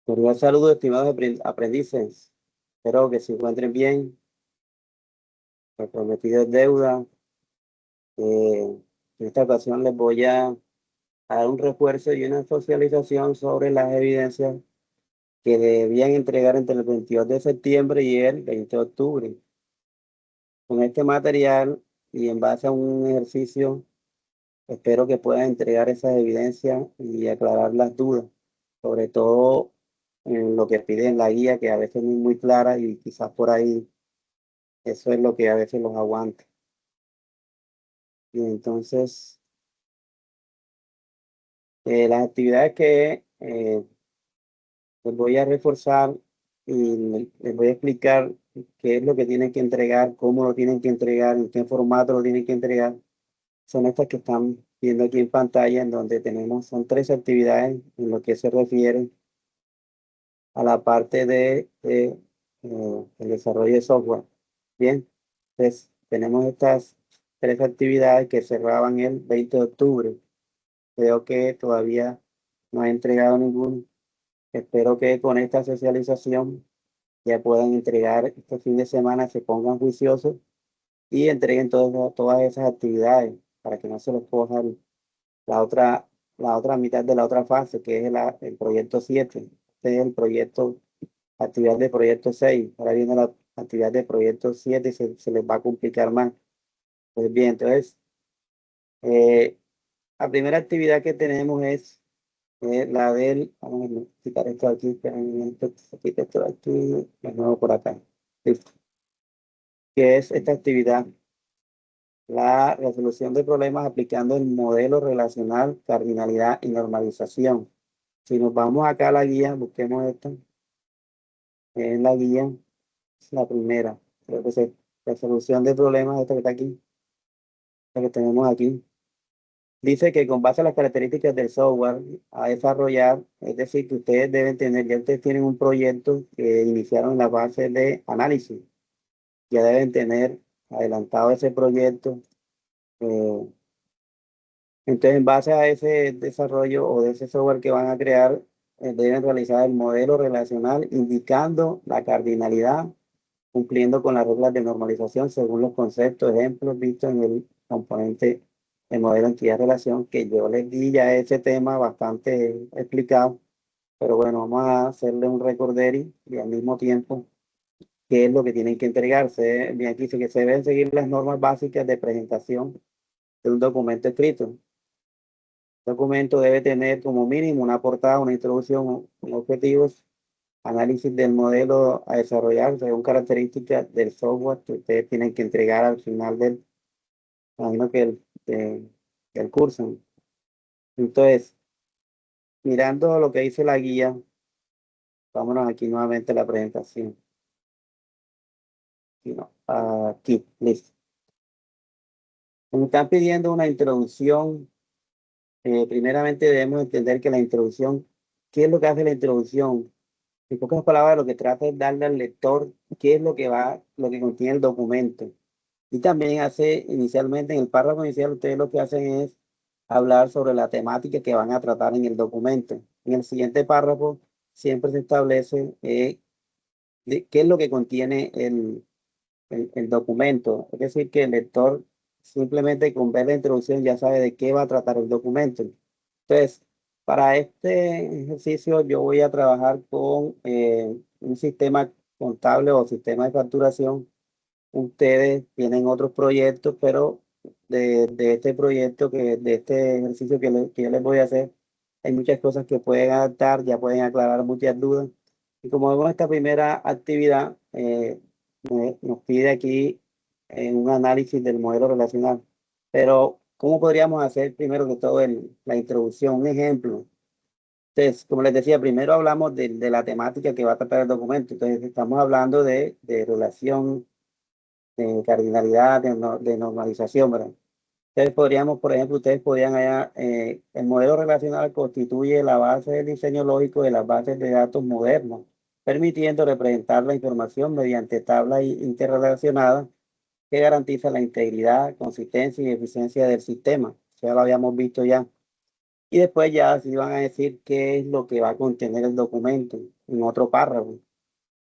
Cordial saludo, estimados aprendices. Espero que se encuentren bien. Lo prometido es deuda. En esta ocasión les voy a dar un refuerzo y una socialización sobre las evidencias que debían entregar entre el 22 de septiembre y el 20 de octubre. Con este material y en base a un ejercicio, espero que puedan entregar esas evidencias y aclarar las dudas, sobre todo en lo que piden la guía, que a veces no es muy clara y quizás por ahí eso es lo que a veces los aguanta. Y entonces, las actividades que les voy a reforzar y les voy a explicar qué es lo que tienen que entregar, cómo lo tienen que entregar, en qué formato lo tienen que entregar, son estas que están viendo aquí en pantalla, en donde son tres actividades en lo que se refiere a la parte el desarrollo de software. Bien, entonces tenemos estas tres actividades que cerraban el 20 de octubre. Creo que todavía no he entregado ninguno. Espero que con esta socialización ya puedan entregar este fin de semana, se pongan juiciosos y entreguen todas esas actividades para que no se les coja la otra, la otra mitad de la otra fase, que es el proyecto 7. Este es el proyecto, actividad de proyecto 6. Ahora viene la actividad de proyecto 7 y se les va a complicar más. Pues bien, entonces, eh, la primera actividad que tenemos es la vamos a quitar esto aquí, espera un momento, se quita esto de aquí, de nuevo por acá. Listo. ¿Qué es esta actividad? La resolución de problemas aplicando el modelo relacional, cardinalidad y normalización. Si nos vamos acá a la guía, busquemos esta, es la guía, es la primera. Creo que es resolución de problemas, esta que está aquí, la que tenemos aquí. Dice que con base a las características del software a desarrollar, es decir, que ustedes deben tener, ya ustedes tienen un proyecto que iniciaron en la fase de análisis, ya deben tener adelantado ese proyecto. eh, entonces, en base a ese desarrollo o de ese software que van a crear, deben realizar el modelo relacional indicando la cardinalidad, cumpliendo con las reglas de normalización según los conceptos, ejemplos vistos en el componente de modelo entidad-relación, que yo les di ya ese tema bastante explicado, pero bueno, vamos a hacerle un recorderis y al mismo tiempo qué es lo que tienen que entregarse. Bien, aquí dice que se deben seguir las normas básicas de presentación de un documento escrito. El documento debe tener como mínimo una portada, una introducción, con objetivos, análisis del modelo a desarrollar según características del software que ustedes tienen que entregar al final imagino que del curso. Entonces, mirando lo que dice la guía, vámonos aquí nuevamente a la presentación. Aquí, no, aquí, listo. Me están pidiendo una introducción. Primeramente debemos entender que la introducción, ¿qué es lo que hace la introducción? En pocas palabras, lo que trata es darle al lector qué es lo que contiene el documento. Y también inicialmente, en el párrafo inicial, ustedes lo que hacen es hablar sobre la temática que van a tratar en el documento. En el siguiente párrafo siempre se establece qué es lo que contiene el documento. Es decir, que el lector simplemente con ver la introducción ya sabe de qué va a tratar el documento. Entonces, para este ejercicio yo voy a trabajar con un sistema contable o sistema de facturación. Ustedes tienen otros proyectos, pero de este proyecto, de este ejercicio que yo les voy a hacer, hay muchas cosas que pueden adaptar, ya pueden aclarar muchas dudas. Y como vemos esta primera actividad, nos pide aquí un análisis del modelo relacional. Pero, ¿cómo podríamos hacer primero que todo la introducción? Un ejemplo. Entonces, como les decía, primero hablamos de la temática que va a tratar el documento. Entonces, estamos hablando de relación, de cardinalidad, de normalización, ¿verdad? Entonces, podríamos, por ejemplo, ustedes podrían hallar, el modelo relacional constituye la base del diseño lógico de las bases de datos modernas, permitiendo representar la información mediante tablas interrelacionadas que garantiza la integridad, consistencia y eficiencia del sistema. Ya lo habíamos visto ya. Y después ya se van a decir qué es lo que va a contener el documento. en otro párrafo.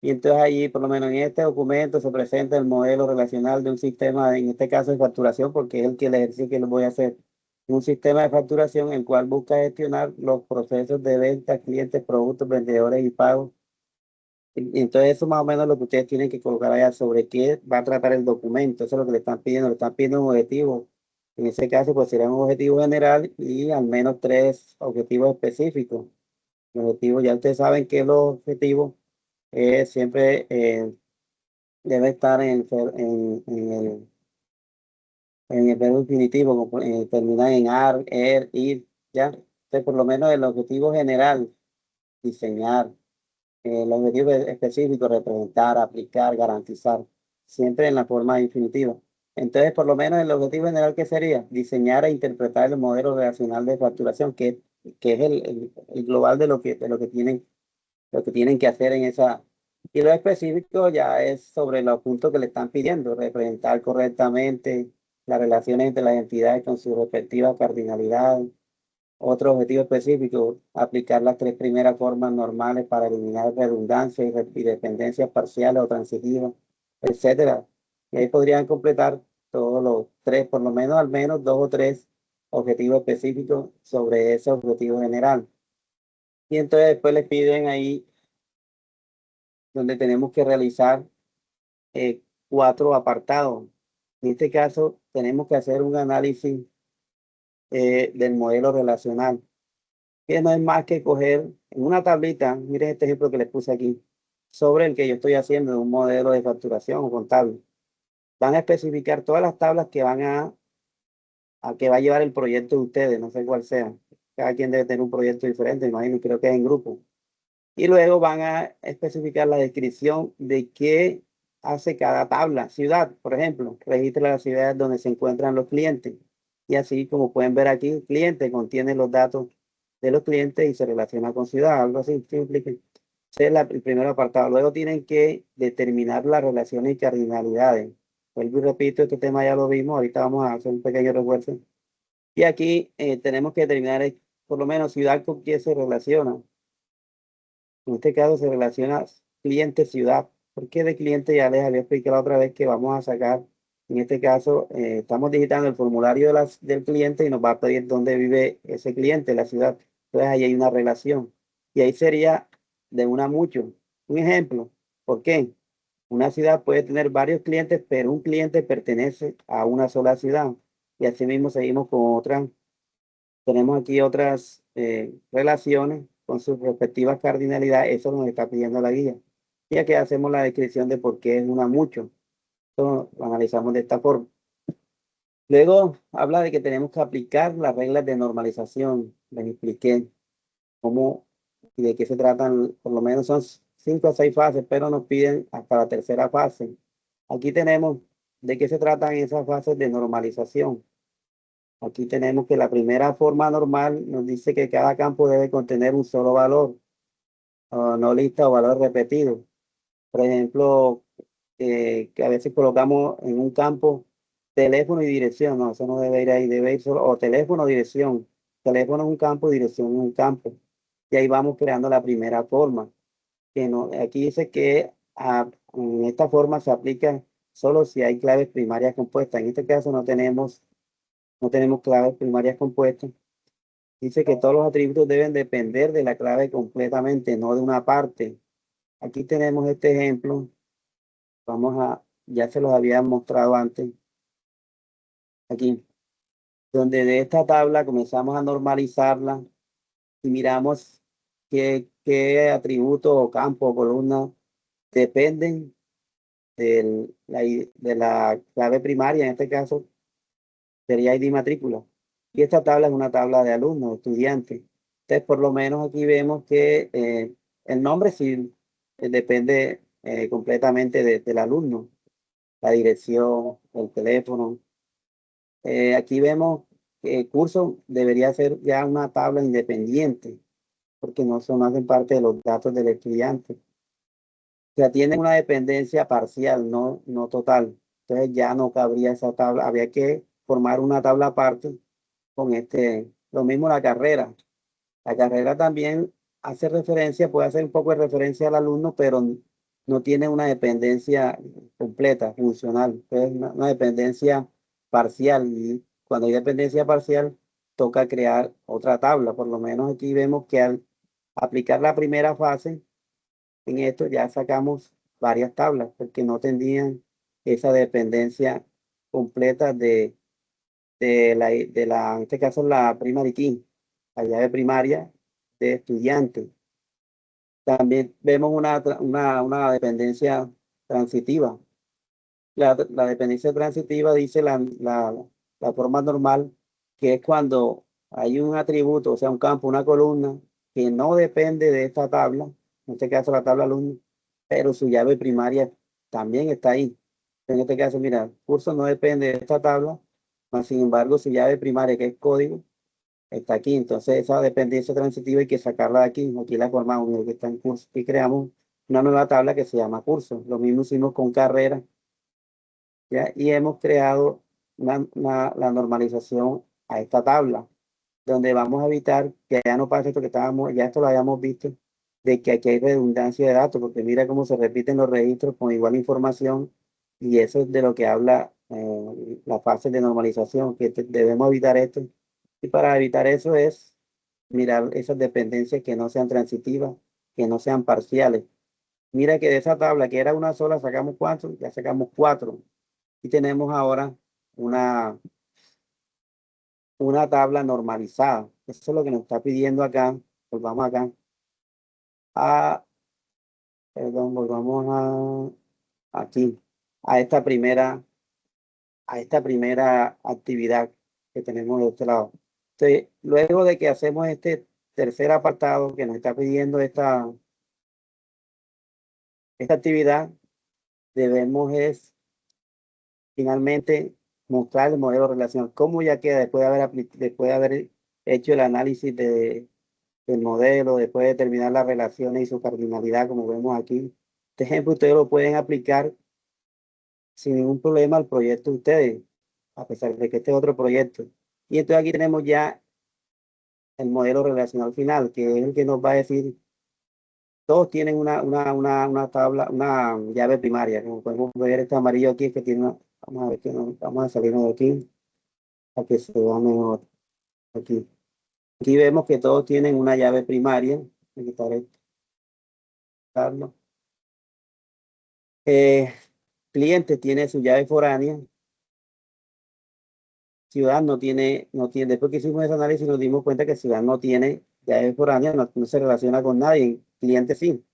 Y entonces allí, por lo menos en este documento, se presenta el modelo relacional de un sistema, en este caso de facturación, porque es el ejercicio que les voy a hacer. Un sistema de facturación el cual busca gestionar los procesos de venta, clientes, productos, vendedores y pagos. Y entonces eso más o menos lo que ustedes tienen que colocar allá sobre qué va a tratar el documento. Eso es lo que le están pidiendo un objetivo. En ese caso, pues sería un objetivo general y al menos 3 objetivos específicos. Los objetivos, ya ustedes saben que los objetivos siempre debe estar en el verbo infinitivo, como, terminar en ar, er, ir, ¿ya? Entonces, por lo menos el objetivo general, diseñar, el objetivo específico, representar, aplicar, garantizar, siempre en la forma infinitiva. Entonces, por lo menos el objetivo general que sería diseñar e interpretar el modelo relacional de facturación, que es el global lo que tienen que hacer en esa. Y lo específico ya es sobre los puntos que le están pidiendo, representar correctamente las relaciones entre las entidades con sus respectivas cardinalidades. Otro objetivo específico, aplicar las 3 primeras formas normales para eliminar redundancias y dependencias parciales o transitivas, etcétera. Y ahí podrían completar todos los 3, por lo menos al menos 2 o 3 objetivos específicos sobre ese objetivo general. Y entonces después les piden ahí donde tenemos que realizar 4 apartados. En este caso, tenemos que hacer un análisis del modelo relacional, que no es más que coger en una tablita, miren este ejemplo que les puse aquí, sobre el que yo estoy haciendo de un modelo de facturación o contable. Van a especificar todas las tablas que a que va a llevar el proyecto de ustedes, no sé cuál sea. Cada quien debe tener un proyecto diferente, imagino, creo que es en grupo. Y luego van a especificar la descripción de qué hace cada tabla. Ciudad, por ejemplo, registra las ciudades donde se encuentran los clientes. Y así como pueden ver aquí, cliente contiene los datos de los clientes y se relaciona con ciudad, algo así simple. Ese es el primer apartado. Luego tienen que determinar las relaciones y cardinalidades. Vuelvo y repito, este tema ya lo vimos, ahorita vamos a hacer un pequeño refuerzo. Y aquí tenemos que determinar por lo menos ciudad con quién se relaciona. En este caso se relaciona cliente-ciudad. Porque de cliente ya les había explicado otra vez que vamos a sacar, en este caso, estamos digitando el formulario del cliente y nos va a pedir dónde vive ese cliente, la ciudad. Entonces ahí hay una relación. Y ahí sería de una a mucho. Un ejemplo, ¿por qué? Una ciudad puede tener varios clientes, pero un cliente pertenece a una sola ciudad. Y así mismo seguimos con otras. Tenemos aquí otras relaciones con sus respectivas cardinalidades. Eso nos está pidiendo la guía. Y aquí hacemos la descripción de por qué es una mucho. Esto lo analizamos de esta forma. Luego habla de que tenemos que aplicar las reglas de normalización. Les expliqué cómo y de qué se tratan. Por lo menos son 5 o 6 fases, pero nos piden hasta la tercera fase. Aquí tenemos de qué se tratan esas fases de normalización. Aquí tenemos que la primera forma normal nos dice que cada campo debe contener un solo valor, o no lista o valor repetido. Por ejemplo, que a veces colocamos en un campo teléfono y dirección. No, eso no debe ir ahí, debe ir solo, o teléfono, dirección. Teléfono es un campo, dirección es un campo. Y ahí vamos creando la primera forma. Que no, aquí dice que en esta forma se aplica solo si hay claves primarias compuestas. En este caso no tenemos claves primarias compuestas. Dice que todos los atributos deben depender de la clave completamente, no de una parte. Aquí tenemos este ejemplo. Ya se los había mostrado antes. Aquí, donde de esta tabla comenzamos a normalizarla y miramos qué atributos o campos o columnas dependen de la clave primaria. En este caso sería ID matrícula. Y esta tabla es una tabla de alumnos, estudiantes. Entonces, por lo menos aquí vemos que el nombre sí depende completamente del alumno, la dirección, el teléfono. Aquí vemos que el curso debería ser ya una tabla independiente, porque no hacen parte de los datos del estudiante. O sea, tienen una dependencia parcial, no total. Entonces ya no cabría esa tabla. Había que formar una tabla aparte con lo mismo la carrera. La carrera también hace referencia, puede hacer un poco de referencia al alumno, pero no tiene una dependencia completa, funcional. Es una dependencia parcial. Y cuando hay dependencia parcial, toca crear otra tabla. Por lo menos aquí vemos que al aplicar la primera fase, en esto ya sacamos varias tablas, porque no tendrían esa dependencia completa en este caso, la primary key, la llave primaria de estudiante. También vemos una dependencia transitiva. La dependencia transitiva dice la forma normal, que es cuando hay un atributo, o sea, un campo, una columna, que no depende de esta tabla, en este caso la tabla alumno, pero su llave primaria también está ahí. En este caso, mira, el curso no depende de esta tabla, mas sin embargo, su llave primaria, que es código, está aquí. Entonces, esa dependencia transitiva hay que sacarla de aquí. Aquí la formamos, mira, que está en curso, y creamos una nueva tabla que se llama curso. Lo mismo hicimos con carrera, ¿ya? Y hemos creado la normalización a esta tabla, donde vamos a evitar que ya no pase esto que estábamos, ya esto lo habíamos visto, de que aquí hay redundancia de datos, porque mira cómo se repiten los registros con igual información, y eso es de lo que habla la fase de normalización, que debemos evitar esto. Y para evitar eso es mirar esas dependencias que no sean transitivas, que no sean parciales. Mira que de esa tabla que era una sola, sacamos cuatro, ya sacamos cuatro. Y tenemos ahora una, una tabla normalizada. Eso es lo que nos está pidiendo acá. Volvamos acá a, perdón, volvamos aquí, a esta primera actividad que tenemos de este lado. Entonces, luego de que hacemos este tercer apartado que nos está pidiendo esta actividad, debemos es finalmente mostrar el modelo relacional. ¿Cómo ya queda después de haber hecho el análisis del modelo, después de determinar las relaciones y su cardinalidad, como vemos aquí? Este ejemplo ustedes lo pueden aplicar sin ningún problema al proyecto de ustedes, a pesar de que este es otro proyecto. Y entonces aquí tenemos ya el modelo relacional final, que es el que nos va a decir, todos tienen una tabla, una llave primaria. Como podemos ver, este amarillo aquí es que tiene una, vamos a ver que vamos a salirnos de aquí, para que se vea mejor aquí. Aquí vemos que todos tienen una llave primaria. Voy a quitar esto, quitarlo. Cliente tiene su llave foránea. Ciudad no tiene, después que hicimos ese análisis nos dimos cuenta que Ciudad no tiene llave foránea, no se relaciona con nadie. Cliente sí.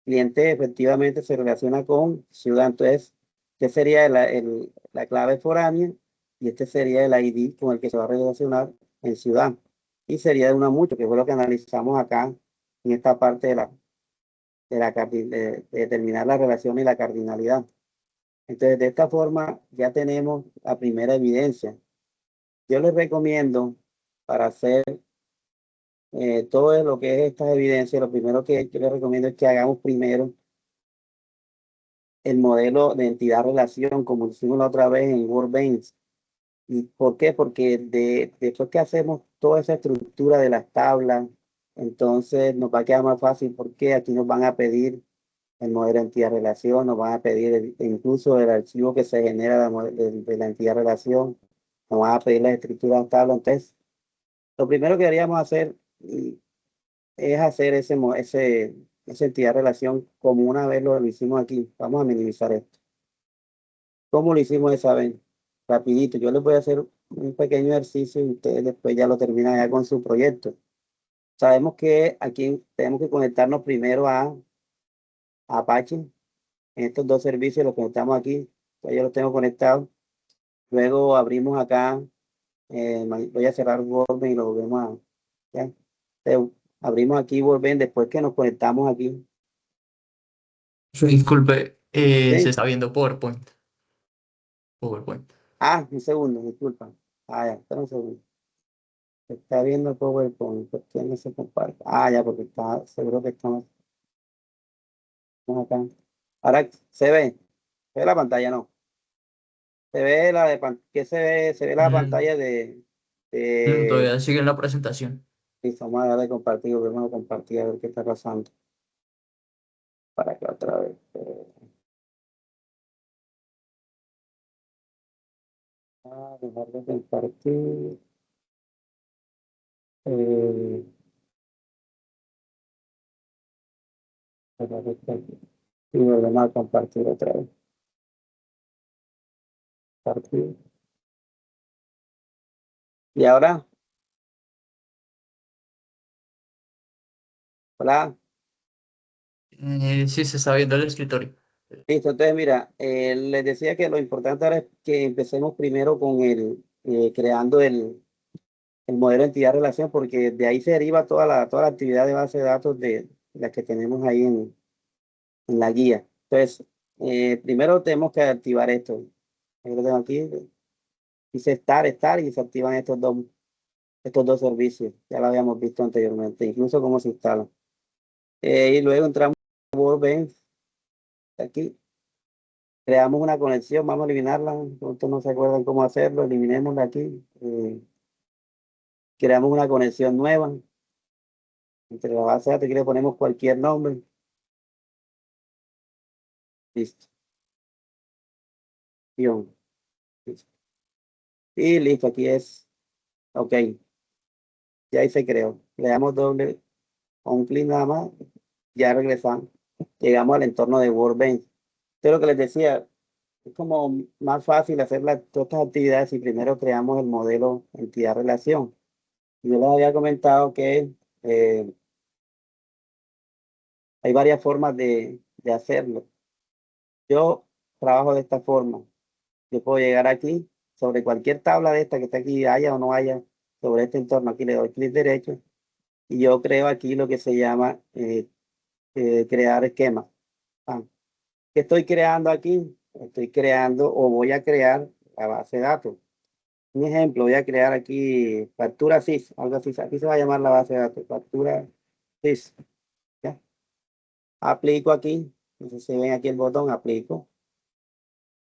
Cliente efectivamente se relaciona con Ciudad. Entonces, este sería la clave foránea y este sería el ID con el que se va a relacionar en Ciudad. Y sería de una mucho, que fue lo que analizamos acá en esta parte de determinar la relación y la cardinalidad. Entonces, de esta forma ya tenemos la primera evidencia. Yo les recomiendo, para hacer todo lo que es esta evidencia, lo primero que yo les recomiendo es que hagamos primero el modelo de entidad-relación, como hicimos la otra vez en Workbench. ¿Y por qué? Porque después que hacemos toda esa estructura de las tablas, entonces nos va a quedar más fácil, porque aquí nos van a pedir el modelo de entidad-relación, nos van a pedir incluso el archivo que se genera de la entidad-relación, nos van a pedir las estructuras de tabla. Entonces, lo primero que deberíamos hacer es hacer esa entidad-relación como una vez lo hicimos aquí. Vamos a minimizar esto. ¿Cómo lo hicimos esa vez? Rapidito, yo les voy a hacer un pequeño ejercicio y ustedes después ya lo terminan ya con su proyecto. Sabemos que aquí tenemos que conectarnos primero a Apache. En estos dos servicios los conectamos aquí. Ya yo los tengo conectados. Luego abrimos acá. Voy a cerrar Workbench y lo volvemos a... ¿ya? Abrimos aquí Workbench después que nos conectamos aquí. Disculpe, se ¿Sí? está viendo PowerPoint. PowerPoint. Ah, un segundo, disculpa. Ah, ya, espera un segundo. Se está viendo el PowerPoint, ¿por qué no se comparte? Ah, ya, porque está, seguro que estamos acá. Ahora se ve la pantalla, ¿no? Se ve ¿qué se ve? Se ve la Mm, pantalla de, Todavía sigue en la presentación. Listo, vamos a darle compartir, volvemos a compartir a ver qué está pasando. Para que otra vez. Dejar de compartir. Eh, y volvemos a compartir otra vez. Compartir. Y ahora, hola. Sí, se está viendo el escritorio. Listo, entonces mira, les decía que lo importante ahora es que empecemos primero con creando el modelo de entidad relación, porque de ahí se deriva toda la actividad de base de datos de las que tenemos ahí en la guía. Entonces, primero tenemos que activar esto. Ahí lo tengo aquí, dice estar, y se activan estos dos servicios. Ya lo habíamos visto anteriormente, incluso cómo se instalan. Y luego entramos a Workbench, aquí, creamos una conexión, vamos a eliminarla. Ustedes no se acuerdan cómo hacerlo, eliminémosla aquí. Creamos una conexión nueva entre la base de datos, aquí le ponemos cualquier nombre. Listo. Guión. Listo. Y listo, aquí es, ok, ya ahí se creó. Le damos doble, o un clic nada más, ya regresamos. Llegamos al entorno de Workbench. Esto es lo que les decía, es como más fácil hacer todas estas actividades si primero creamos el modelo entidad-relación. Yo les había comentado que eh, hay varias formas de hacerlo. Yo trabajo de esta forma. Yo puedo llegar aquí, sobre cualquier tabla de esta que está aquí, haya o no haya, sobre este entorno, aquí le doy clic derecho y yo creo aquí lo que se llama crear esquema. Ah, ¿qué estoy creando aquí? Estoy creando o voy a crear la base de datos. Un ejemplo, voy a crear aquí factura SIS, algo así. Aquí se va a llamar la base de datos, factura SIS. ¿Ya? Aplico aquí, entonces se ven aquí el botón, aplico.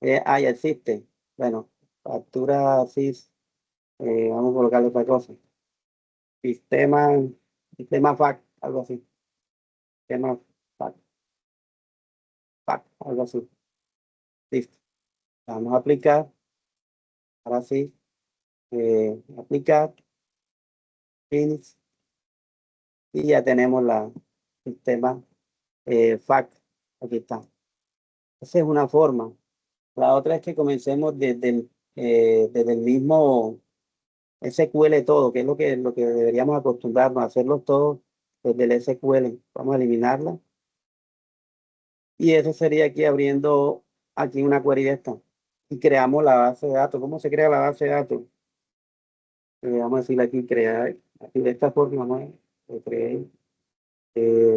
Ya existe. Bueno, factura SIS, vamos a colocarle otra cosa. Sistema, sistema FAC, algo así. Sistema FAC, FAC, algo así. Listo. Vamos a aplicar. Ahora sí, aplicar, finish, y ya tenemos la sistema FAC. Aquí está. Esa es una forma. La otra es que comencemos desde el mismo SQL todo, que es lo que deberíamos acostumbrarnos a hacerlo todo desde el SQL. Vamos a eliminarla. Y eso sería aquí abriendo aquí una query de esta. Y creamos la base de datos. ¿Cómo se crea la base de datos? Vamos a decirle aquí crear, aquí de esta forma, ¿no? Create,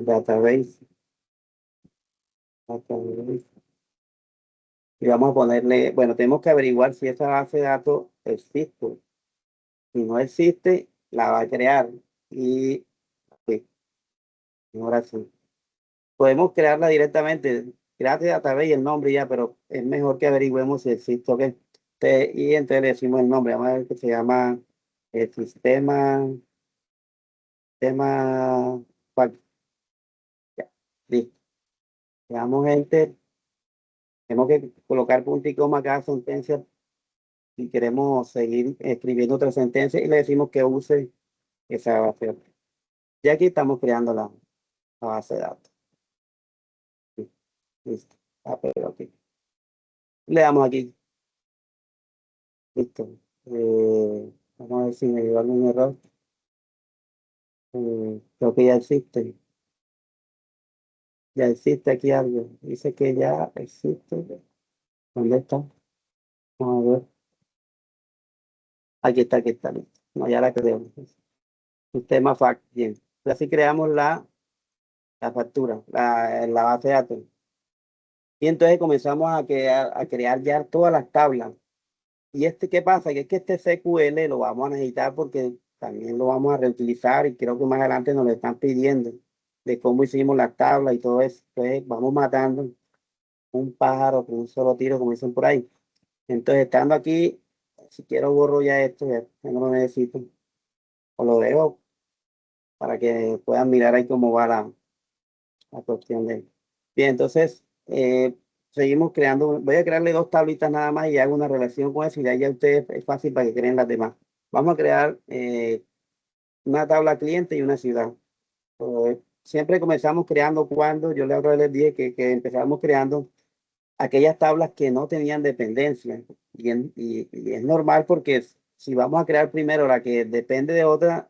database, database. Y vamos a ponerle, bueno, tenemos que averiguar si esa base de datos existe. Si no existe, la va a crear. Y sí, ahora sí. Podemos crearla directamente. Create database y el nombre ya, pero es mejor que averigüemos si existe o qué. Y entonces le decimos el nombre. Vamos a ver que se llama sistema, ¿cuál? Ya, listo. Le damos enter. Tenemos que colocar punto y coma cada sentencia si queremos seguir escribiendo otra sentencia y le decimos que use esa base de datos. Y aquí estamos creando la base de datos. Listo. Pero aquí. Le damos aquí. Listo. Vamos a ver si me dio algún error. Creo que ya existe. Ya existe aquí algo. Dice que ya existe. ¿Dónde está? Vamos a ver. Aquí está. Listo. No, ya la creamos. Sistema FAC. Bien. Así creamos la factura, la base de datos. Y entonces comenzamos a crear ya todas las tablas. ¿Y qué pasa? Que es que este SQL lo vamos a necesitar porque también lo vamos a reutilizar y creo que más adelante nos lo están pidiendo de cómo hicimos las tablas y todo eso. Entonces vamos matando un pájaro con un solo tiro, como dicen por ahí. Entonces, estando aquí, si quiero borro ya esto, ya no lo necesito. O lo dejo, para que puedan mirar ahí cómo va la cuestión de... Bien, entonces, seguimos creando, voy a crearle dos tablitas nada más y hago una relación con eso y de ahí ya ustedes es fácil para que creen las demás. Vamos a crear una tabla cliente y una ciudad. Siempre comenzamos creando cuando, yo les dije que empezamos creando aquellas tablas que no tenían dependencia. Y es normal porque si vamos a crear primero la que depende de otra,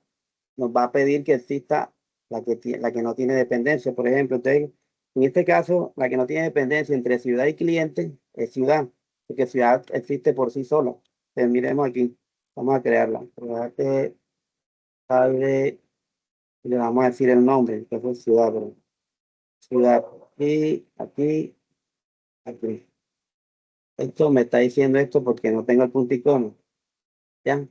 nos va a pedir que exista la que no tiene dependencia. Por ejemplo, entonces, en este caso, la que no tiene dependencia entre ciudad y cliente es ciudad, porque ciudad existe por sí sola. Entonces, miremos aquí, vamos a crearla. Tal le vamos a decir el nombre, que es ciudad, pero ciudad. Y aquí, aquí. Esto me está diciendo esto porque no tengo el punto icono. ¿Ya?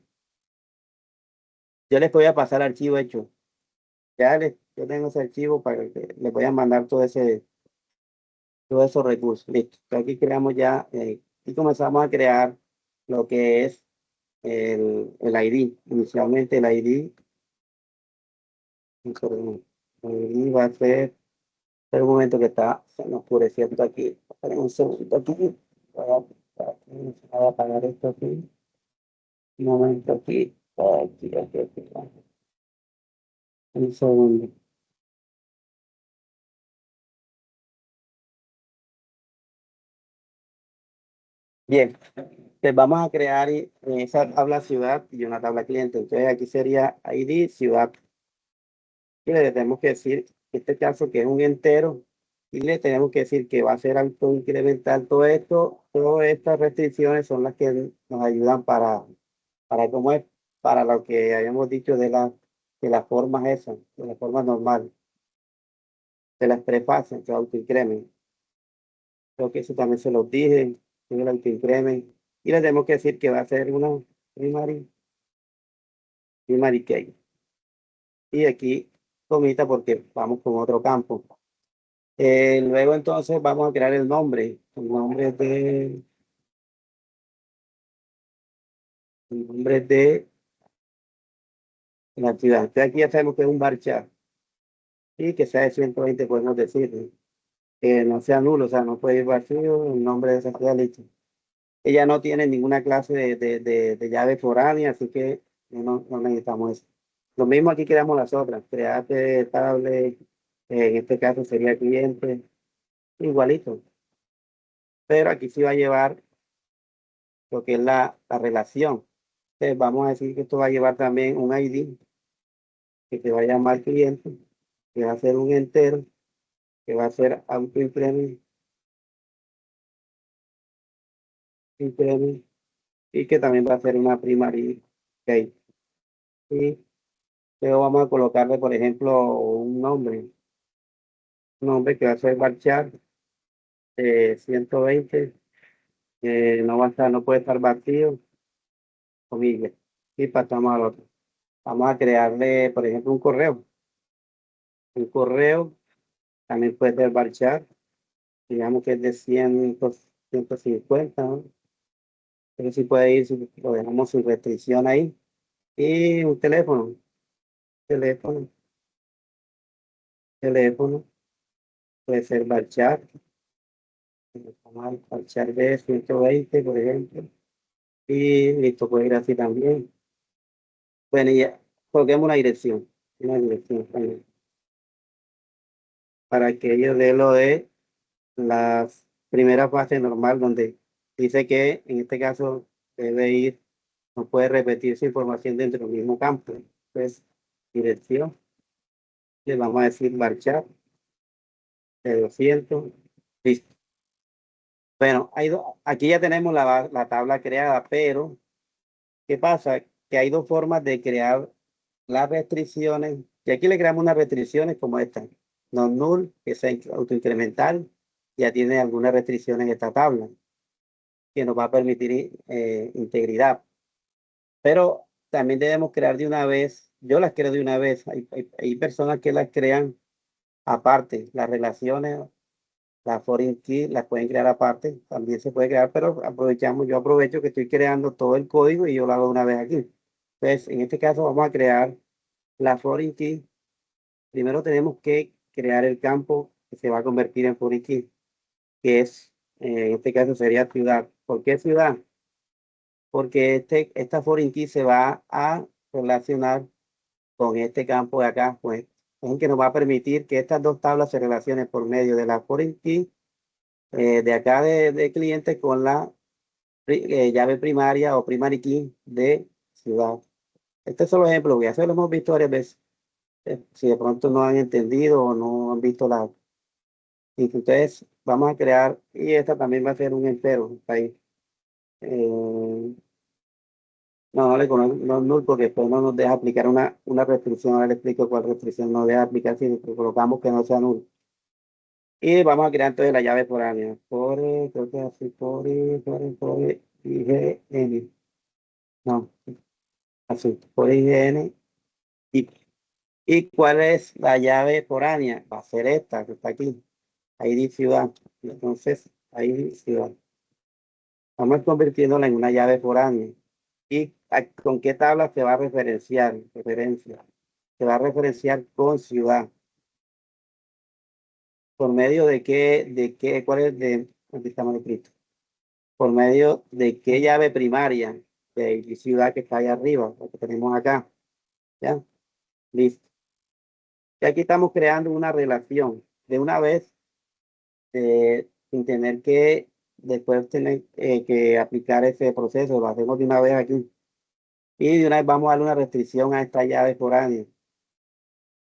Yo les voy a pasar archivo hecho. Yo tengo ese archivo para que les voy a mandar todos esos recursos. Listo. Entonces aquí creamos ya y comenzamos a crear lo que es el ID. Inicialmente el ID, el ID va a ser, espera un momento que se me oscureció esto aquí. Esperen un segundo aquí. Voy a apagar esto aquí. Un momento aquí. Aquí. Un segundo. Bien, pues vamos a crear esa tabla ciudad y una tabla cliente. Entonces aquí sería ID ciudad. Y le tenemos que decir, en este caso, que es un entero, y le tenemos que decir que va a ser alto incremental todo esto, todas estas restricciones son las que nos ayudan para cómo es, para lo que habíamos dicho de las formas esas, de las formas normales, de las prefaces, que autoincremen. Creo que eso también se los dije, en el autoincremen. Y le tenemos que decir que va a ser una primary, primary key. Y aquí comita porque vamos con otro campo. Luego entonces vamos a crear el nombre de la ciudad. Entonces aquí ya sabemos que es un varchar y que sea de 120 podemos decir, ¿no? Que no sea nulo, o sea, no puede ir vacío el nombre de esa ciudad, listo. Ella no tiene ninguna clase de llave foránea, así que no necesitamos eso. Lo mismo aquí creamos las otras, create estable, en este caso sería cliente, igualito. Pero aquí sí va a llevar lo que es la relación. Entonces vamos a decir que esto va a llevar también un ID que se va a llamar cliente, que va a ser un entero, que va a ser autoincrement, increment, y que también va a ser una primary key. Y luego vamos a colocarle, por ejemplo, un nombre que va a ser varchar 120, no va a estar, no puede estar vacío, comillas. Y pasamos al otro. Vamos a crearle, por ejemplo, un correo. Un correo también puede ser varchar, digamos que es de 150, ¿no? Pero sí puede ir, lo dejamos sin restricción ahí. Y un teléfono, teléfono, puede ser varchar, varchar de 120 por ejemplo. Y listo, puede ir así también. Bueno, y ya, coloquemos una dirección también, para que ellos den lo de la primera fase normal, donde dice que en este caso debe ir, no puede repetirse información dentro del mismo campo. Entonces, dirección, le vamos a decir marchar de 200. Listo. Bueno, aquí ya tenemos la tabla creada, pero ¿qué pasa? Que hay dos formas de crear las restricciones. Y aquí le creamos unas restricciones como esta. No null, que sea autoincremental. Ya tiene algunas restricciones en esta tabla que nos va a permitir integridad. Pero también debemos crear de una vez, yo las creo de una vez. Hay personas que las crean aparte, las relaciones, la foreign key las pueden crear aparte, también se puede crear, pero yo aprovecho que estoy creando todo el código y yo lo hago de una vez aquí. Entonces, en este caso vamos a crear la foreign key primero tenemos que crear el campo que se va a convertir en foreign key, que es, en este caso sería ciudad. ¿Por qué ciudad? Porque esta foreign key se va a relacionar con este campo de acá, pues, es el que nos va a permitir que estas dos tablas se relacionen por medio de la foreign key de acá de cliente con la llave primaria o primary key de ciudad. Este es solo ejemplo, ya se lo hemos visto varias veces. Si de pronto no han entendido o no han visto la... Y entonces vamos a crear, y esta también va a ser un entero. Ahí. No le conozco no, null porque después no nos deja aplicar una restricción. Ahora le explico cuál restricción nos deja aplicar si colocamos que no sea null. Y vamos a crear entonces la llave foránea. Creo que así, IGN. No, así, IGN. ¿Y, ¿Y cuál es la llave foránea? Va a ser esta que está aquí. Ahí dice ciudad. Entonces, ahí dice ciudad. Vamos convirtiéndola en una llave foránea. ¿Y con qué tabla se va a referenciar? Referencia. Se va a referenciar con ciudad. ¿Por medio cuál es aquí estamos escrito? Por medio de qué llave primaria de ciudad que está ahí arriba, lo que tenemos acá. ¿Ya? Listo. Y aquí estamos creando una relación de una vez, sin tener que después tener que aplicar ese proceso, lo hacemos de una vez aquí. Y de una vez vamos a darle una restricción a esta llave foránea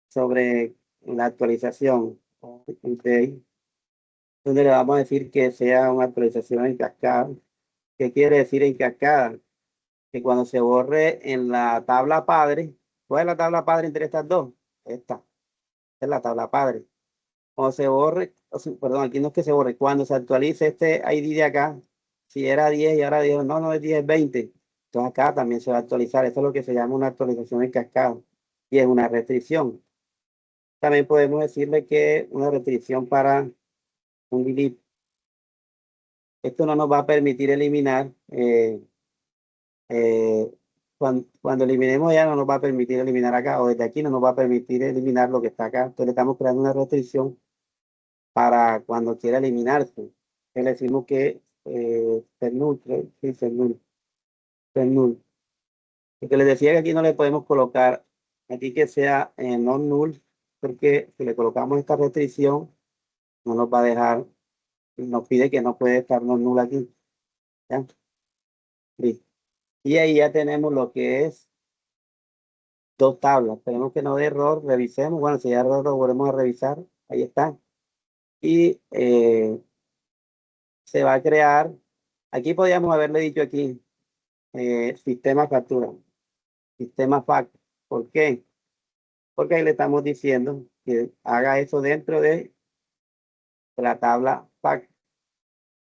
sobre la actualización. Okay. Donde le vamos a decir que sea una actualización en cascada. ¿Qué quiere decir en cascada? Que cuando se borre en la tabla padre, ¿cuál es la tabla padre entre estas dos? Esta es la tabla padre. Cuando se borre, perdón, aquí no es que se borre, cuando se actualice este ID de acá, si era 10 y ahora dijo, no, no es 10, es 20. Entonces acá también se va a actualizar. Eso es lo que se llama una actualización en cascada y es una restricción. También podemos decirle que una restricción para un delete. Esto no nos va a permitir eliminar, cuando eliminemos ya no nos va a permitir eliminar acá, o desde aquí no nos va a permitir eliminar lo que está acá. Entonces le estamos creando una restricción para cuando quiera eliminarse. Le decimos que ser null, sí, ser null, ser null. Y que les decía que aquí no le podemos colocar, aquí que sea no null, porque si le colocamos esta restricción, no nos va a dejar, nos pide que no puede estar no null aquí. ¿Ya? Listo. Y ahí ya tenemos lo que es dos tablas. Esperemos que no dé error, revisemos. Bueno, si hay error lo volvemos a revisar. Ahí está. Y se va a crear, aquí podríamos haberle dicho aquí, sistema factura, sistema fac. ¿Por qué? Porque ahí le estamos diciendo que haga eso dentro de la tabla fac.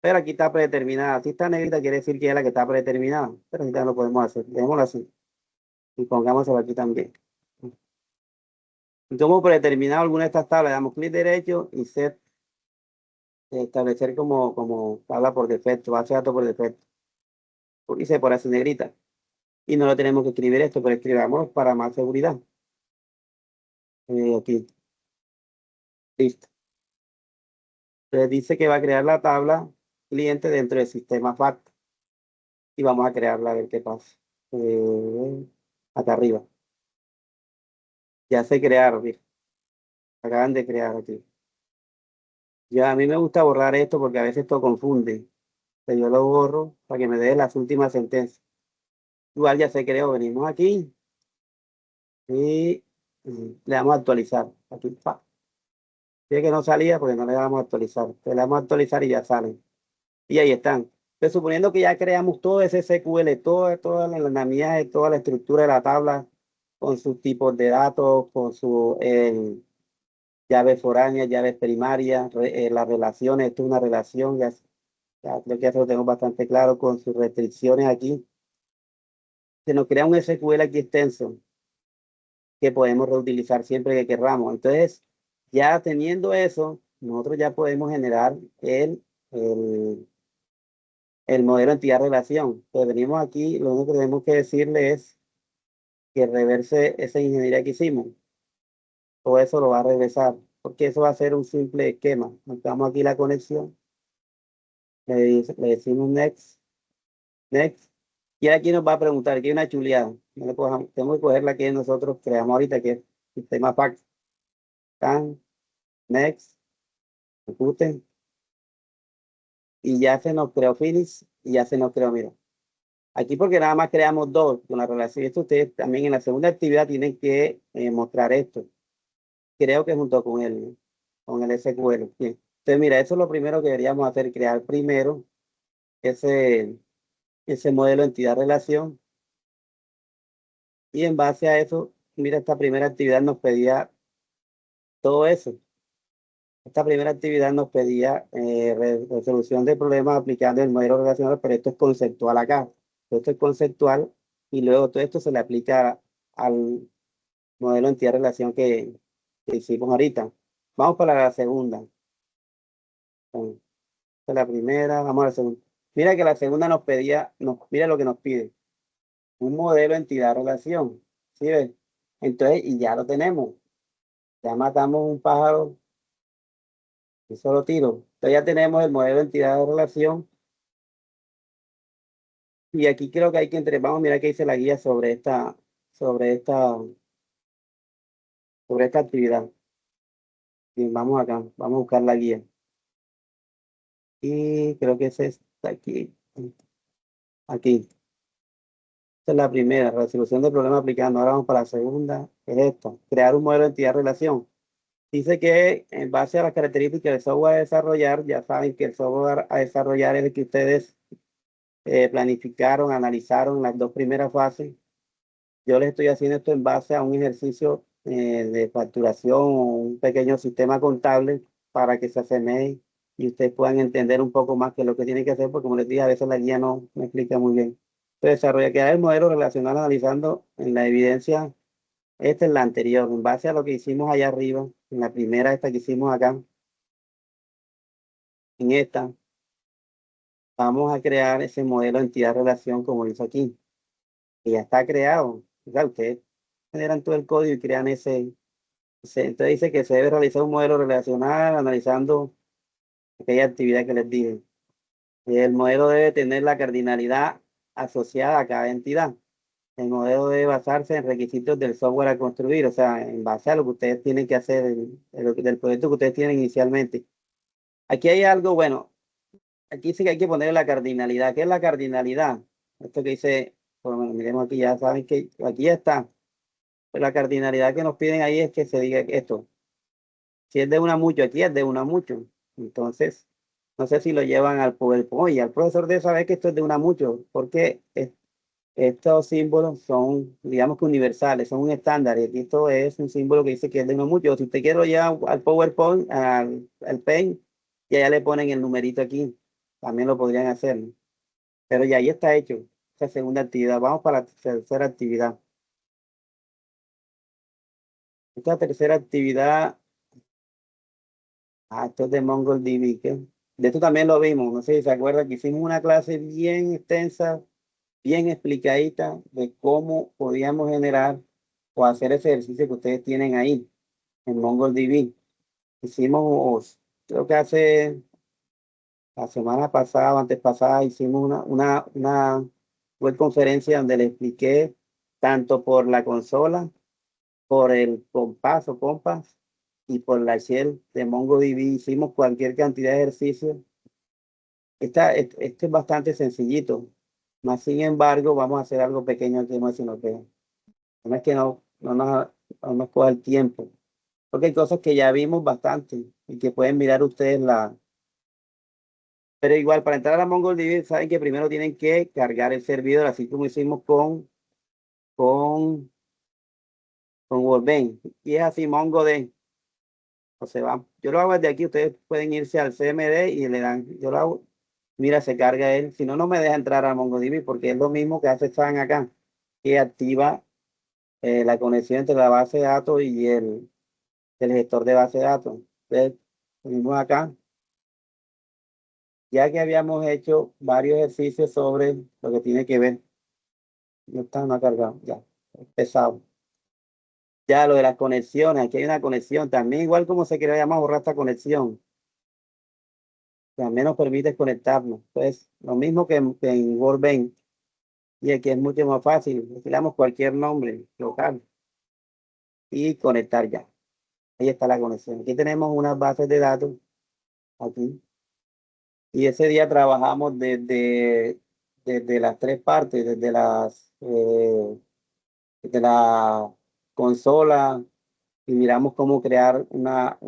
Pero aquí está predeterminada. Si está negrita quiere decir que es la que está predeterminada. Pero ahorita no lo podemos hacer. Dejémoslo así. Y pongámoslo aquí también. Y como predeterminado alguna de estas tablas, le damos clic derecho y set, establecer como tabla por defecto, base de datos por defecto. Y se pone así negrita. Y no lo tenemos que escribir esto, pero escribamos para más seguridad. Aquí. Listo. Entonces dice que va a crear la tabla cliente dentro del sistema FAT. Y vamos a crearla a ver qué pasa. Acá arriba. Ya se crearon, mira. Acaban de crear aquí. Ya a mí me gusta borrar esto porque a veces esto confunde. Pero yo lo borro para que me dé las últimas sentencias. Igual ya se creó. Venimos aquí y le damos a actualizar. Aquí, pa. Fíjate que no salía porque no le damos a actualizar. Le damos a actualizar y ya salen. Y ahí están. Pues suponiendo que ya creamos todo ese SQL, toda la andamiaje, toda la estructura de la tabla, con sus tipos de datos, con su llaves foráneas, llaves primarias, las relaciones, esto es una relación, ya creo que ya lo tengo bastante claro, con sus restricciones aquí. Se nos crea un SQL aquí extenso que podemos reutilizar siempre que querramos. Entonces, ya teniendo eso, nosotros ya podemos generar el el modelo entidad-relación. Pues venimos aquí, lo único que tenemos que decirle es que reverse esa ingeniería que hicimos. todo eso lo va a regresar, porque eso va a ser un simple esquema. Montamos aquí la conexión, le decimos next, next, y aquí nos va a preguntar, aquí hay una chuleada, no le tenemos que coger la que nosotros creamos ahorita, que es sistema fax, tan, next, ejecuten, y ya se nos creó finish, y ya se nos creó, mira. Aquí porque nada más creamos dos con la relación. Esto ustedes también en la segunda actividad tienen que mostrar esto. Creo que junto con el SQL. Bien. Entonces, mira, eso es lo primero que deberíamos hacer, crear primero ese, ese modelo entidad-relación. Y en base a eso, mira, esta primera actividad nos pedía todo eso. Esta primera actividad nos pedía resolución de problemas aplicando el modelo relacional, pero esto es conceptual acá. Esto es conceptual y luego todo esto se le aplica al modelo entidad-relación que hicimos ahorita. Vamos para la segunda. Esta es la primera, vamos a la segunda. Mira que la segunda nos pedía, mira lo que nos pide. Un modelo entidad-relación. ¿Sí ves? Entonces, y ya lo tenemos. Ya matamos un pájaro y solo tiro. Entonces ya tenemos el modelo entidad-relación. Y aquí creo que hay que vamos a mirar qué dice la guía sobre esta, sobre esta actividad. Bien, vamos acá, vamos a buscar la guía. Y creo que es esta aquí. Aquí. Esta es la primera, resolución de problema aplicando. Ahora vamos para la segunda, que es esto, crear un modelo de entidad-relación. Dice que en base a las características del software a desarrollar, ya saben que el software a desarrollar es el que ustedes planificaron, analizaron las dos primeras fases. Yo les estoy haciendo esto en base a un ejercicio de facturación o un pequeño sistema contable para que se asemeje y ustedes puedan entender un poco más qué es lo que tienen que hacer, porque como les dije, a veces la guía no me explica muy bien. Entonces, desarrolla crear el modelo relacional analizando en la evidencia, esta es la anterior, en base a lo que hicimos allá arriba, en la primera esta que hicimos acá, en esta, vamos a crear ese modelo de entidad-relación como dice aquí, que ya está creado. O sea, ustedes generan todo el código y crean entonces dice que se debe realizar un modelo relacional analizando aquella actividad que les dije. El modelo debe tener la cardinalidad asociada a cada entidad. El modelo debe basarse en requisitos del software a construir, o sea, en base a lo que ustedes tienen que hacer, del proyecto que ustedes tienen inicialmente. Aquí hay algo, bueno, aquí sí que hay que poner la cardinalidad. ¿Qué es la cardinalidad? Esto que dice, por lo menos miremos aquí, ya saben que aquí está. Pues la cardinalidad que nos piden ahí es que se diga esto. Si es de una mucho, aquí es de una mucho. Entonces, no sé si lo llevan al PowerPoint y al profesor debe saber que esto es de una mucho, porque estos símbolos son, digamos que universales, son un estándar. Y aquí esto es un símbolo que dice que es de una mucho. Si usted quiere lo lleva al PowerPoint, al Paint, y allá le ponen el numerito aquí. También lo podrían hacer, ¿no? Pero ya ahí está hecho esa segunda actividad. Vamos para la tercera actividad. Esta tercera actividad. Esto es de MongoDB. De esto también lo vimos. No sé si se acuerdan que hicimos una clase bien extensa, bien explicadita de cómo podíamos generar o hacer ese ejercicio que ustedes tienen ahí en MongoDB. Hicimos, creo que hace la semana pasada o antes pasada, hicimos una web conferencia donde le expliqué tanto por la consola, por el compás o compas y por la shell de MongoDB. Hicimos cualquier cantidad de ejercicios. Este es bastante sencillito. Más sin embargo, vamos a hacer algo pequeño aquí, no es sino que no es que no nos coja el tiempo. Porque hay cosas que ya vimos bastante y que pueden mirar ustedes Pero igual, para entrar a MongoDB, saben que primero tienen que cargar el servidor, así como hicimos con, con Workbench. Y es así, MongoDB. O sea, yo lo hago desde aquí, ustedes pueden irse al CMD y le dan, yo lo hago, mira, se carga él. Si no, no me deja entrar a MongoDB porque es lo mismo que hace Fan acá, que activa la conexión entre la base de datos y el gestor de base de datos. Entonces, venimos acá, ya que habíamos hecho varios ejercicios sobre lo que tiene que ver, no está, no ha cargado, ya, es pesado. Ya lo de las conexiones, aquí hay una conexión. También igual como se quería llamar borrar esta conexión. También nos permite conectarnos. Entonces, lo mismo que en Word. Y aquí es mucho más fácil. Aquí le damos cualquier nombre local y conectar ya. Ahí está la conexión. Aquí tenemos unas bases de datos. Aquí. Y ese día trabajamos desde las tres partes, desde la consola y miramos cómo crear una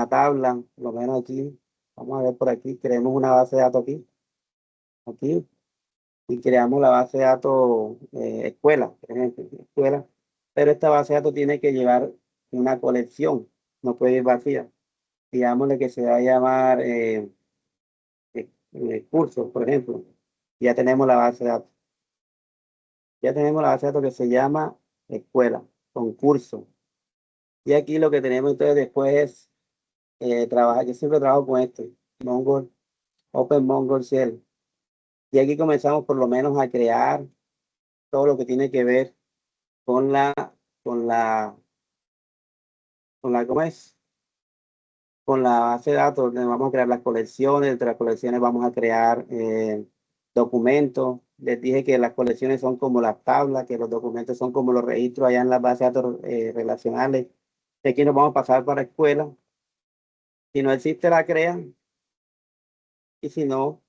tabla, por lo menos aquí. Vamos a ver por aquí, creemos una base de datos aquí, y creamos la base de datos escuela, por ejemplo, escuela. Pero esta base de datos tiene que llevar una colección, no puede ir vacía. Digámosle que se va a llamar cursos, por ejemplo. Ya tenemos la base de datos. Ya tenemos la base de datos que se llama escuela, concurso. Y aquí lo que tenemos entonces después es trabajar. Yo siempre trabajo con esto, Mongo, Open Mongo Shell. Y aquí comenzamos por lo menos a crear todo lo que tiene que ver con con la, ¿cómo es? Con la base de datos, donde vamos a crear las colecciones, entre las colecciones vamos a crear documentos. Les dije que las colecciones son como las tablas, que los documentos son como los registros allá en las bases de datos relacionales. De aquí nos vamos a pasar para escuela. Si no existe, la crean, y si no,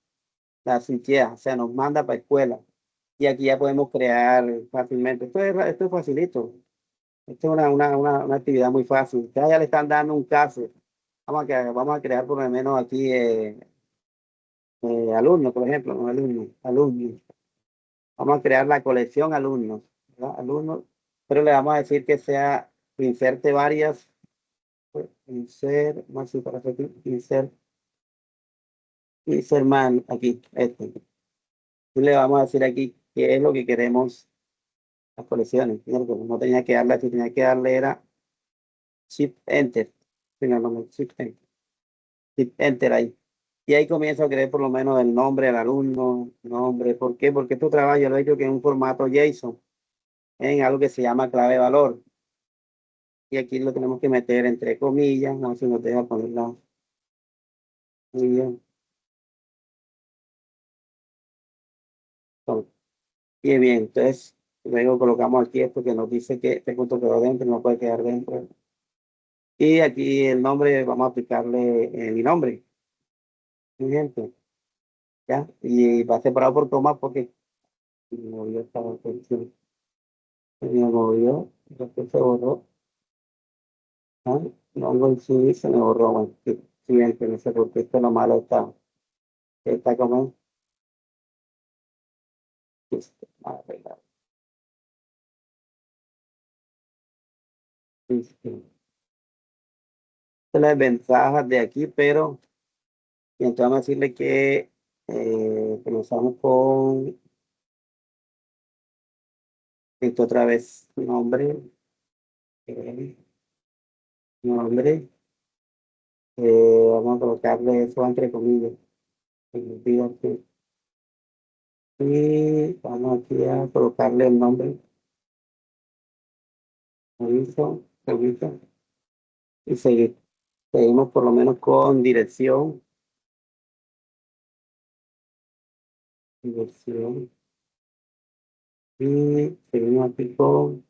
la switchea, o sea, nos manda para escuela. Y aquí ya podemos crear fácilmente. Esto es facilito. Esto es una actividad muy fácil. Ustedes ya le están dando un caso. Vamos a crear por lo menos aquí alumnos, por ejemplo, no alumnos. Vamos a crear la colección alumnos, ¿verdad? Alumnos, pero le vamos a decir que sea, inserte varias, vamos a decir para hacer aquí, insert man, aquí, este. Y le vamos a decir aquí qué es lo que queremos las colecciones. Fíjate, no tenía que darle aquí, tenía que darle era Shift Enter. Venga, no, Shift Enter. Shift Enter ahí. Y ahí comienzo a crear por lo menos el nombre del alumno, nombre. ¿Por qué? Porque tu trabajo yo lo he hecho que en un formato JSON, en algo que se llama clave valor. Y aquí lo tenemos que meter entre comillas, no sé si nos deja ponerla muy bien. Y bien, entonces luego colocamos aquí esto que nos dice que este punto quedó dentro, no puede quedar dentro. Y aquí el nombre, vamos a aplicarle mi nombre, mi gente, ¿ya? Y va separado por comas porque me movió esta cuestión. Me movió, después se borró. ¿Ah? No, no, sí, se me borró. Bueno, sí, sí, bien, que no sé por qué esto lo malo está como. A ver, sí, sí. Estas son las ventajas de aquí, pero y entonces vamos a decirle que comenzamos con esto otra vez, eh, nombre, vamos a colocarle eso entre comillas, fíjate, y vamos aquí a colocarle el nombre, aviso, y seguimos por lo menos con dirección, y seguimos aquí con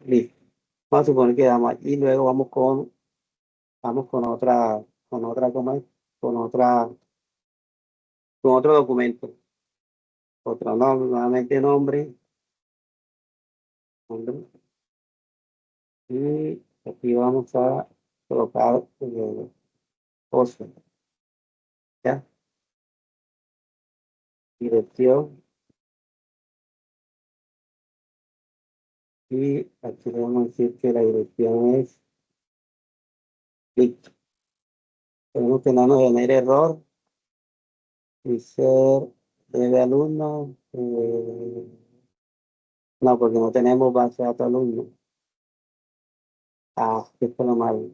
listo. Vamos a suponer que damos aquí, luego vamos ¿cómo es? Con otra, con otro documento, otro nombre, nuevamente nombre, y aquí vamos a colocar cosa, ¿ya? Dirección, y aquí le vamos a decir que la dirección es listo. Tenemos que no nos genere error, y ser de alumno, no, porque no tenemos base de datos alumno. Ah, que esto es lo malo.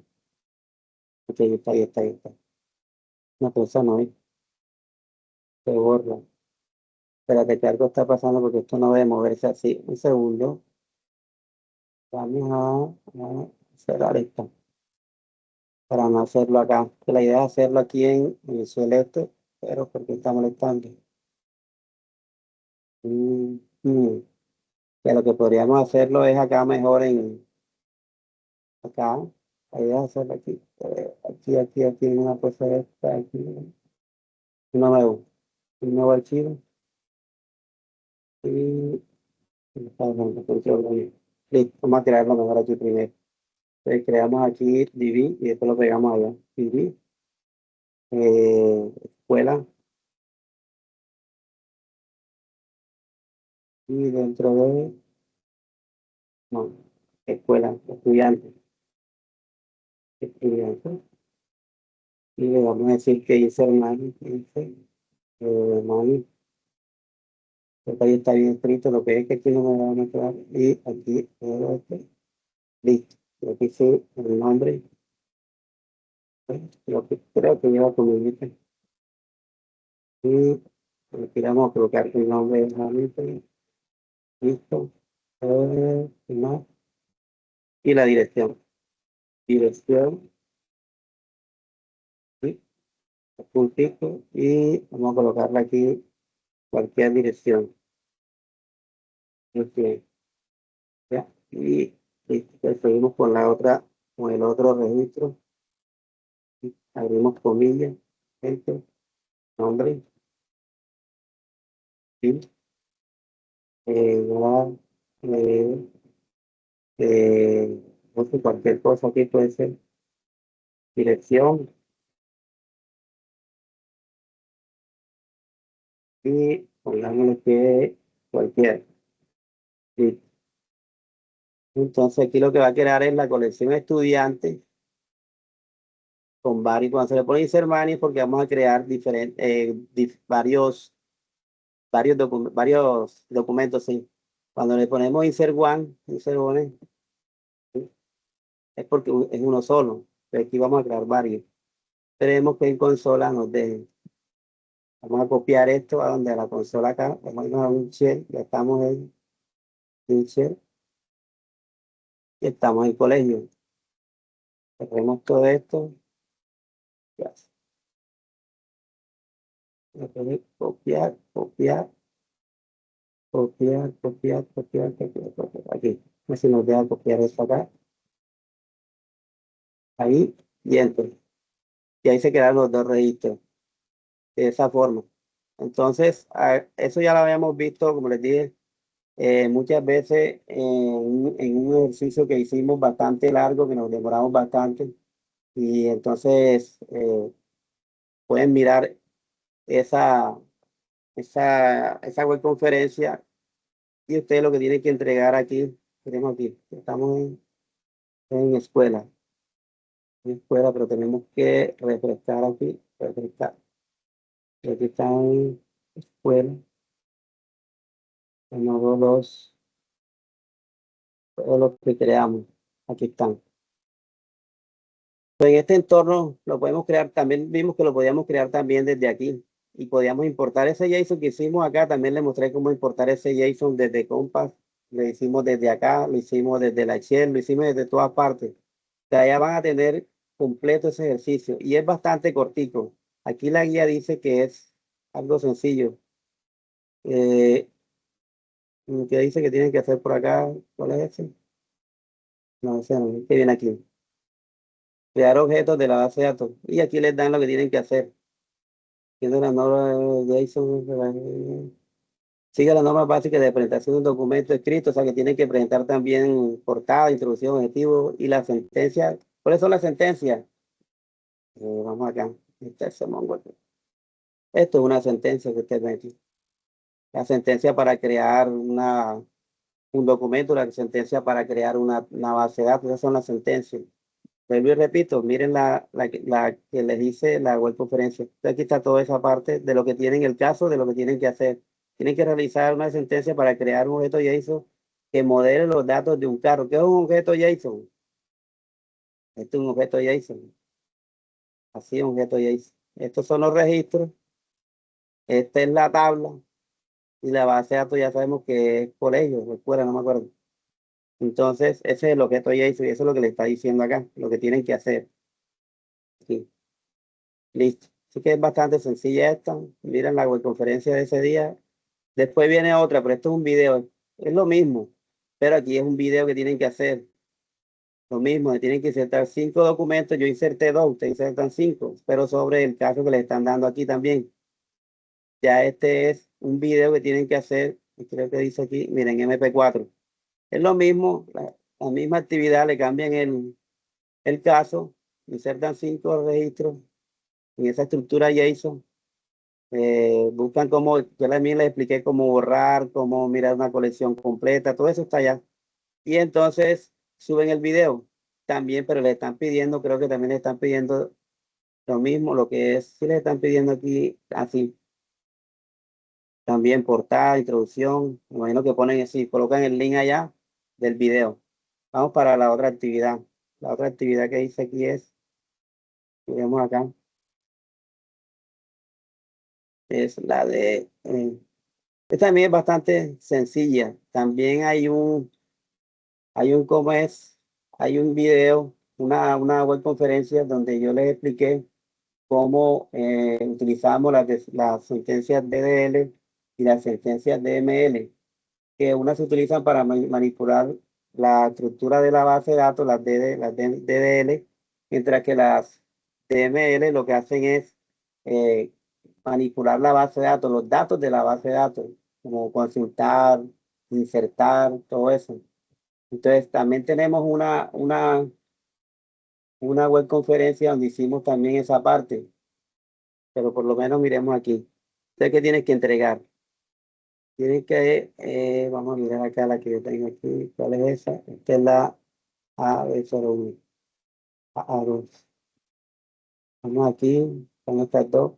Ok, ahí está. No, pero eso no es, se borra. Espérate que algo está pasando porque esto no debe moverse así. Un segundo. Vamos a cerrar esto para no hacerlo acá. Que la idea es hacerlo aquí en el celeste, pero porque está molestando. Mm, mm. Que lo que podríamos hacerlo es acá mejor en acá. La idea es hacerlo aquí. Aquí, una cosa esta, aquí. Un nuevo, un nuevo archivo. Y listo, vamos a crearlo mejor aquí primero. Entonces creamos aquí DB y después lo pegamos allá. DB, escuela, y dentro de, no, escuela, estudiante, y le vamos a decir que dice Mani, dice Mani, porque ahí está bien escrito, lo que es que aquí no me va a mezclar, y aquí todo esto, listo. Y aquí sí, el nombre, lo que creo que lleva como dice, y aquí vamos a colocar el nombre de Mani, listo, más, y la dirección. Dirección, ¿sí? Puntito, y vamos a colocarla aquí, cualquier dirección. Ok, ya. Y listo, seguimos con la otra, con el otro registro. Abrimos comillas, gente, nombre, sí, ya, eh, no sé, cualquier cosa aquí puede ser dirección y pongámosle que cualquier. Sí. Entonces aquí lo que va a crear es la colección estudiante con varios, cuando se le pone insert many porque vamos a crear diferentes, varios documentos, sí. Cuando le ponemos insert one, ¿sí? Es porque es uno solo, pero aquí vamos a crear varios. Esperemos que en consola nos deje. Vamos a copiar esto a donde a la consola acá, vamos a irnos a un shell, ya estamos en un shell y estamos en colegio. Cerremos todo esto, ya. Entonces, copiar, copiar, copiar. Aquí, a ver si nos deja copiar esto acá, ahí y enter. Y ahí se quedan los dos registros de esa forma. Entonces, eso ya lo habíamos visto, como les dije, muchas veces en un ejercicio que hicimos bastante largo, que nos demoramos bastante. Y entonces pueden mirar esa, esa web conferencia y ustedes lo que tienen que entregar aquí, tenemos aquí, estamos en escuela, pero tenemos que refrescar aquí, refrescar. Aquí está en escuela, tenemos todos los que creamos, aquí están. Pues en este entorno lo podemos crear, también vimos que lo podíamos crear también desde aquí y podíamos importar ese JSON que hicimos acá, también le mostré cómo importar ese JSON desde Compass, lo hicimos desde acá, lo hicimos desde la Shell, lo hicimos desde todas partes. O sea, ya van a tener completo ese ejercicio y es bastante cortico. Aquí la guía dice que es algo sencillo. Eh, ¿Qué dice que tienen que hacer por acá? ¿Cuál es ese? No, ese no, que viene aquí. Crear objetos de la base de datos. Y aquí les dan lo que tienen que hacer. Siendo la norma de JSON, sigue la norma básica de presentación de un documento escrito, o sea que tienen que presentar también portada, introducción, objetivo y la sentencia. ¿Cuáles son las sentencias? Vamos acá. Esto es una sentencia que usted ve aquí. La sentencia para crear un documento, la sentencia para crear una base de datos, esas son las sentencias. Vuelvo y repito, miren la que les hice la web conferencia. Aquí está toda esa parte de lo que tienen el caso, de lo que tienen que hacer. Tienen que realizar una sentencia para crear un objeto JSON que modele los datos de un carro. ¿Qué es un objeto JSON? Este es un objeto JSON. Así es un objeto JSON. Estos son los registros. Esta es la tabla. y la base de datos ya sabemos que es colegio o escuela, no me acuerdo. Entonces, ese es el objeto JSON y eso es lo que le está diciendo acá, lo que tienen que hacer. Sí, listo. Así que es bastante sencilla esta. Miren la webconferencia de ese día. Después viene otra, pero esto es un video. Es lo mismo, pero aquí es un video que tienen que hacer. Lo mismo, tienen que insertar 5 documentos. Yo inserté 2, ustedes insertan 5, pero sobre el caso que les están dando aquí también. Ya este es un video que tienen que hacer, y creo que dice aquí, miren, MP4. Es lo mismo, la misma actividad, le cambian el caso, insertan 5 registros en esa estructura JSON. Buscan cómo, yo también les expliqué cómo borrar, cómo mirar una colección completa, todo eso está allá. Y entonces suben el video también, pero le están pidiendo, creo que también le están pidiendo lo mismo, lo que es, si le están pidiendo aquí, así, también portada, introducción, me imagino que ponen así, colocan el link allá del video. Vamos para la otra actividad. La otra actividad que dice aquí miremos acá, es la de, esta también es bastante sencilla. También ¿cómo es? Hay un video, una web conferencia donde yo les expliqué cómo utilizamos las sentencias DDL y las sentencias DML, que unas se utilizan para manipular la estructura de la base de datos, las DDL, mientras que las DML lo que hacen es eh, manipular la base de datos, los datos de la base de datos, como consultar, insertar, todo eso. Entonces, también tenemos una web conferencia donde hicimos también esa parte, pero por lo menos miremos aquí. Entonces, ¿qué tienes que entregar? Tienes que, vamos a mirar acá la que yo tengo aquí. ¿Cuál es esa? Esta es la AB01. A2. Vamos aquí, con estas dos.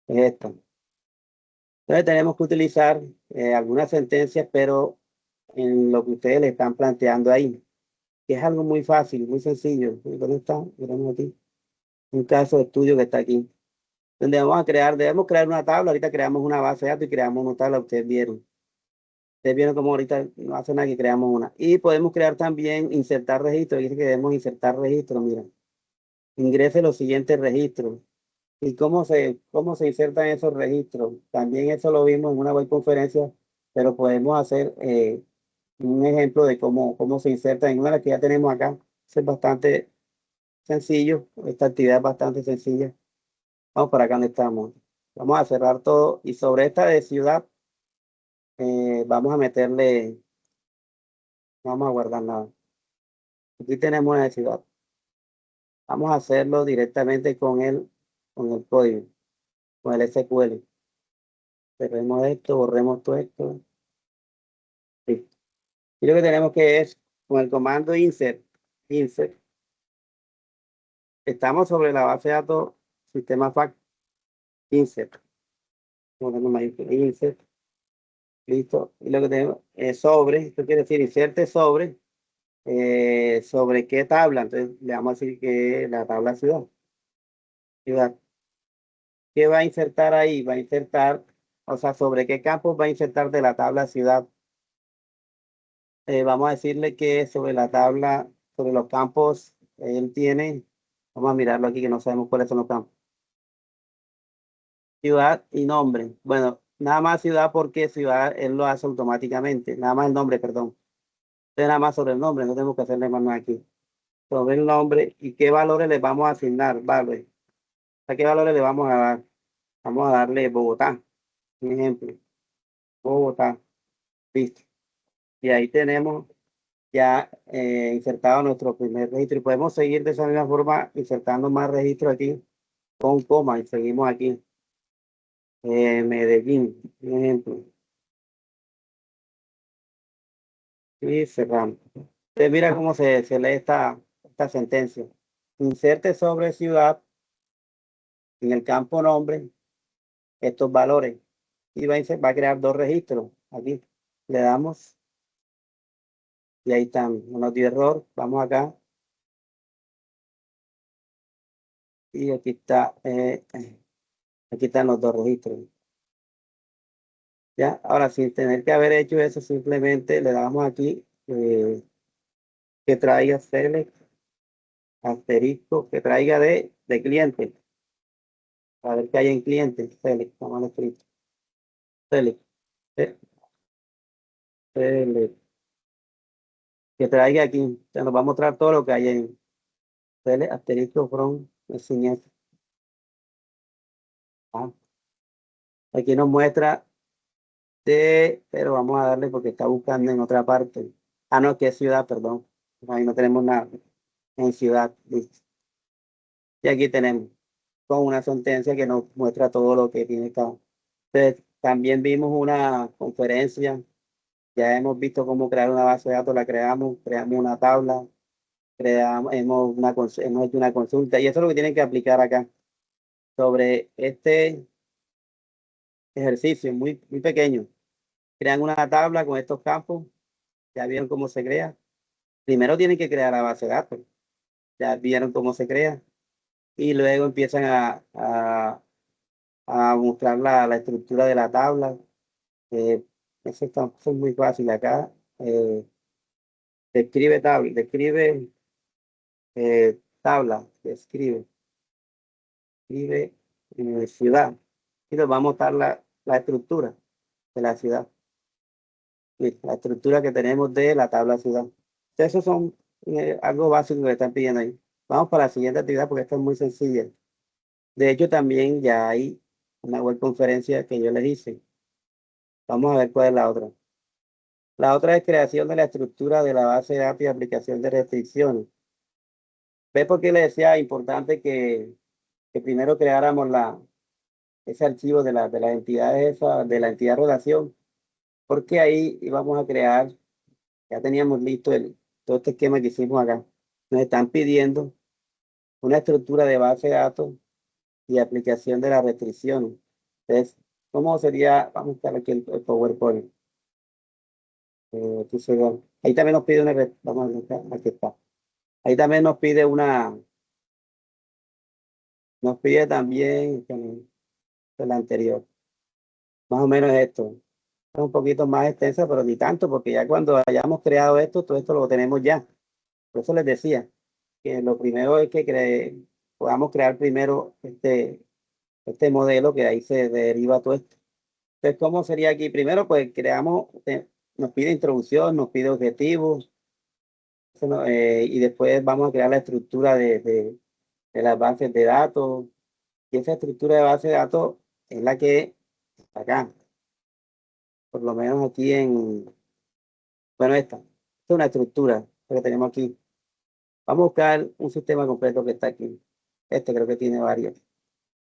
Es esta. Entonces, tenemos que utilizar algunas sentencias, pero en lo que ustedes le están planteando ahí, que es algo muy fácil, muy sencillo. ¿Dónde está? Miramos aquí. Un caso de estudio que está aquí, donde debemos crear una tabla. Ahorita creamos una base de datos y creamos una tabla, ustedes vieron. Ustedes vieron cómo ahorita no hace nada que creamos una. Y podemos crear también, insertar registros. Dice que debemos insertar registros, mira. Ingrese los siguientes registros. ¿Y cómo se insertan esos registros? También eso lo vimos en una web conferencia, pero podemos hacer un ejemplo de cómo se inserta en una de las que ya tenemos acá. Es bastante sencillo. Esta actividad es bastante sencilla. Vamos para acá donde estamos. Vamos a cerrar todo y sobre esta de ciudad vamos a meterle, vamos a guardar nada. Aquí tenemos una de ciudad. Vamos a hacerlo directamente con el código, con el SQL. Cerremos esto, borremos todo esto. Listo. Y lo que tenemos que es con el comando insert. Estamos sobre la base de datos sistema fact insert. Ponemos mayúscula, insert. Listo. Y lo que tenemos es sobre, esto quiere decir inserte sobre qué tabla. Entonces le vamos a decir que la tabla ciudad. Ciudad. ¿Qué va a insertar ahí? Va a insertar, o sea, sobre qué campos va a insertar de la tabla ciudad. Vamos a decirle que sobre la tabla, sobre los campos, él tiene, vamos a mirarlo aquí que no sabemos cuáles son los campos. Ciudad y nombre. Bueno, nada más ciudad porque ciudad él lo hace automáticamente. Nada más el nombre, perdón. Entonces nada más sobre el nombre, no tenemos que hacerle más nada aquí. Sobre el nombre y qué valores le vamos a asignar, vale. ¿A qué valores le vamos a dar? Vamos a darle Bogotá, un ejemplo. Bogotá, listo. Y ahí tenemos ya insertado nuestro primer registro. Y podemos seguir de esa misma forma insertando más registros aquí con coma y seguimos aquí. Medellín, un ejemplo. Y cerramos. Entonces mira cómo se lee esta sentencia. Inserte sobre ciudad en el campo nombre estos valores y va a crear dos registros. Aquí le damos y ahí están. No nos dio error. Vamos acá y aquí están los dos registros. ¿Ya? Ahora, sin tener que haber hecho eso, simplemente le damos aquí que traiga select, asterisco, que traiga de cliente. A ver qué hay en cliente. Select, vamos a escrito. Select, eh, select, que traiga aquí. Se nos va a mostrar todo lo que hay en select, asterisco, from, sin eso. Ah, aquí nos muestra pero vamos a darle porque está buscando en otra parte. Ah, no, que es ciudad, perdón. Ahí no tenemos nada. En ciudad, listo. Y aquí tenemos con una sentencia que nos muestra todo lo que tiene cada. Entonces, también vimos una conferencia, ya hemos visto cómo crear una base de datos, la creamos una tabla, hemos hecho una consulta y eso es lo que tienen que aplicar acá sobre este ejercicio muy, muy pequeño. Crean una tabla con estos campos, ya vieron cómo se crea. Primero tienen que crear la base de datos, ya vieron cómo se crea y luego empiezan a mostrar la estructura de la tabla. Eh, eso es muy fácil acá. Describe tabla, describe ciudad. Y nos va a mostrar la estructura de la ciudad, y la estructura que tenemos de la tabla ciudad. Eso son algo básico que están pidiendo ahí. Vamos para la siguiente actividad porque esta es muy sencilla. De hecho, también ya hay una web conferencia que yo les hice. Vamos a ver cuál es la otra. La otra es creación de la estructura de la base de datos y aplicación de restricciones. ¿Ves por qué le decía importante que primero creáramos ese archivo de las entidades, de la entidad relación? Porque ahí íbamos a crear, ya teníamos listo todo este esquema que hicimos acá. Nos están pidiendo una estructura de base de datos y aplicación de las restricciones. Entonces, ¿cómo sería? Vamos a buscar aquí el PowerPoint. Ahí también nos pide vamos a buscar, aquí está. Ahí también nos pide también el anterior. Más o menos esto. Es un poquito más extensa, pero ni tanto, porque ya cuando hayamos creado esto, todo esto lo tenemos ya. Por eso les decía que lo primero es que podamos crear primero este modelo, que ahí se deriva todo esto. Entonces, ¿cómo sería aquí? Primero, pues nos pide introducción, nos pide objetivos, y después vamos a crear la estructura de las bases de datos. Y esa estructura de base de datos es la que acá, por lo menos aquí bueno, esta es una estructura que tenemos aquí. Vamos a buscar un sistema completo que está aquí. Este creo que tiene varios.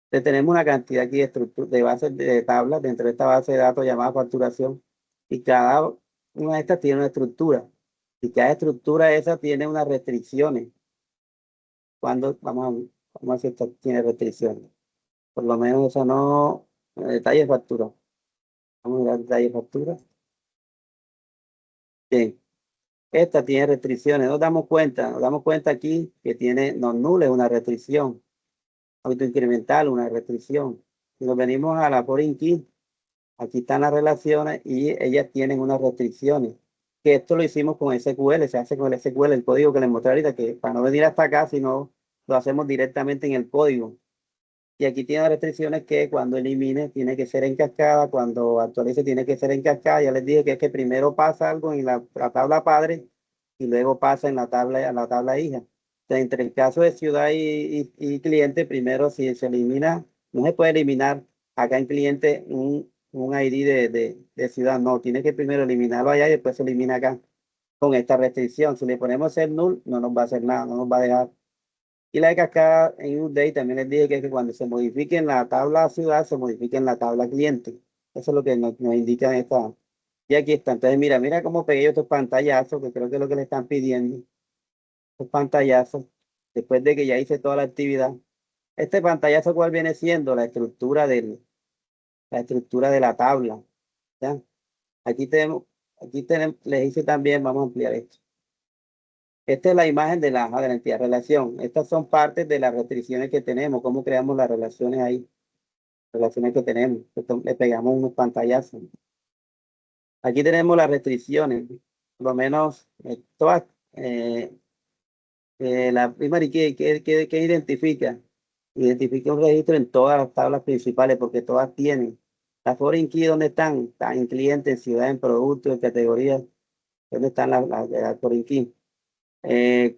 Entonces, tenemos una cantidad aquí de bases de tablas dentro de esta base de datos llamada facturación. Y cada una de estas tiene una estructura. Y cada estructura esa tiene unas restricciones. Vamos a ver si esta tiene restricciones. Por lo menos eso no. Detalle de factura. Vamos a ver detalle de factura. Bien. Esta tiene restricciones. Nos damos cuenta aquí que tiene non-null es una restricción. Autoincremental, una restricción. Si nos venimos a la foreign key, aquí están las relaciones y ellas tienen unas restricciones. Que esto lo hicimos con SQL, se hace con el SQL, el código que les mostré ahorita, que para no venir hasta acá, sino lo hacemos directamente en el código. Y aquí tiene restricciones que cuando elimine tiene que ser en cascada, cuando actualice tiene que ser en cascada. Ya les dije que es que primero pasa algo en la tabla padre y luego pasa en la tabla hija. Entonces, entre el caso de ciudad y cliente, primero si se elimina, no se puede eliminar acá en cliente un ID de ciudad, no, tiene que primero eliminarlo allá y después se elimina acá con esta restricción. Si le ponemos el null, no nos va a hacer nada, no nos va a dejar. Y la de cascada en update también les dije que cuando se modifique en la tabla ciudad, se modifique en la tabla cliente. Eso es lo que nos indica esta. Y aquí está. Entonces, mira cómo pegué yo estos pantallazos, que creo que es lo que le están pidiendo. Estos pantallazos, después de que ya hice toda la actividad. Este pantallazo, ¿cuál viene siendo? La estructura de la tabla. ¿Ya? Aquí tenemos, les hice también, vamos a ampliar esto. Esta es la imagen de la entidad relación. Estas son partes de las restricciones que tenemos, cómo creamos las relaciones ahí, relaciones que tenemos. Le pegamos unos pantallazos. Aquí tenemos las restricciones, por lo menos todas. La primera, ¿qué identifica? Identifica un registro en todas las tablas principales porque todas tienen. Las foreign key, ¿dónde están? Están en cliente, en ciudad, en producto, en categorías. ¿Dónde están las foreign key?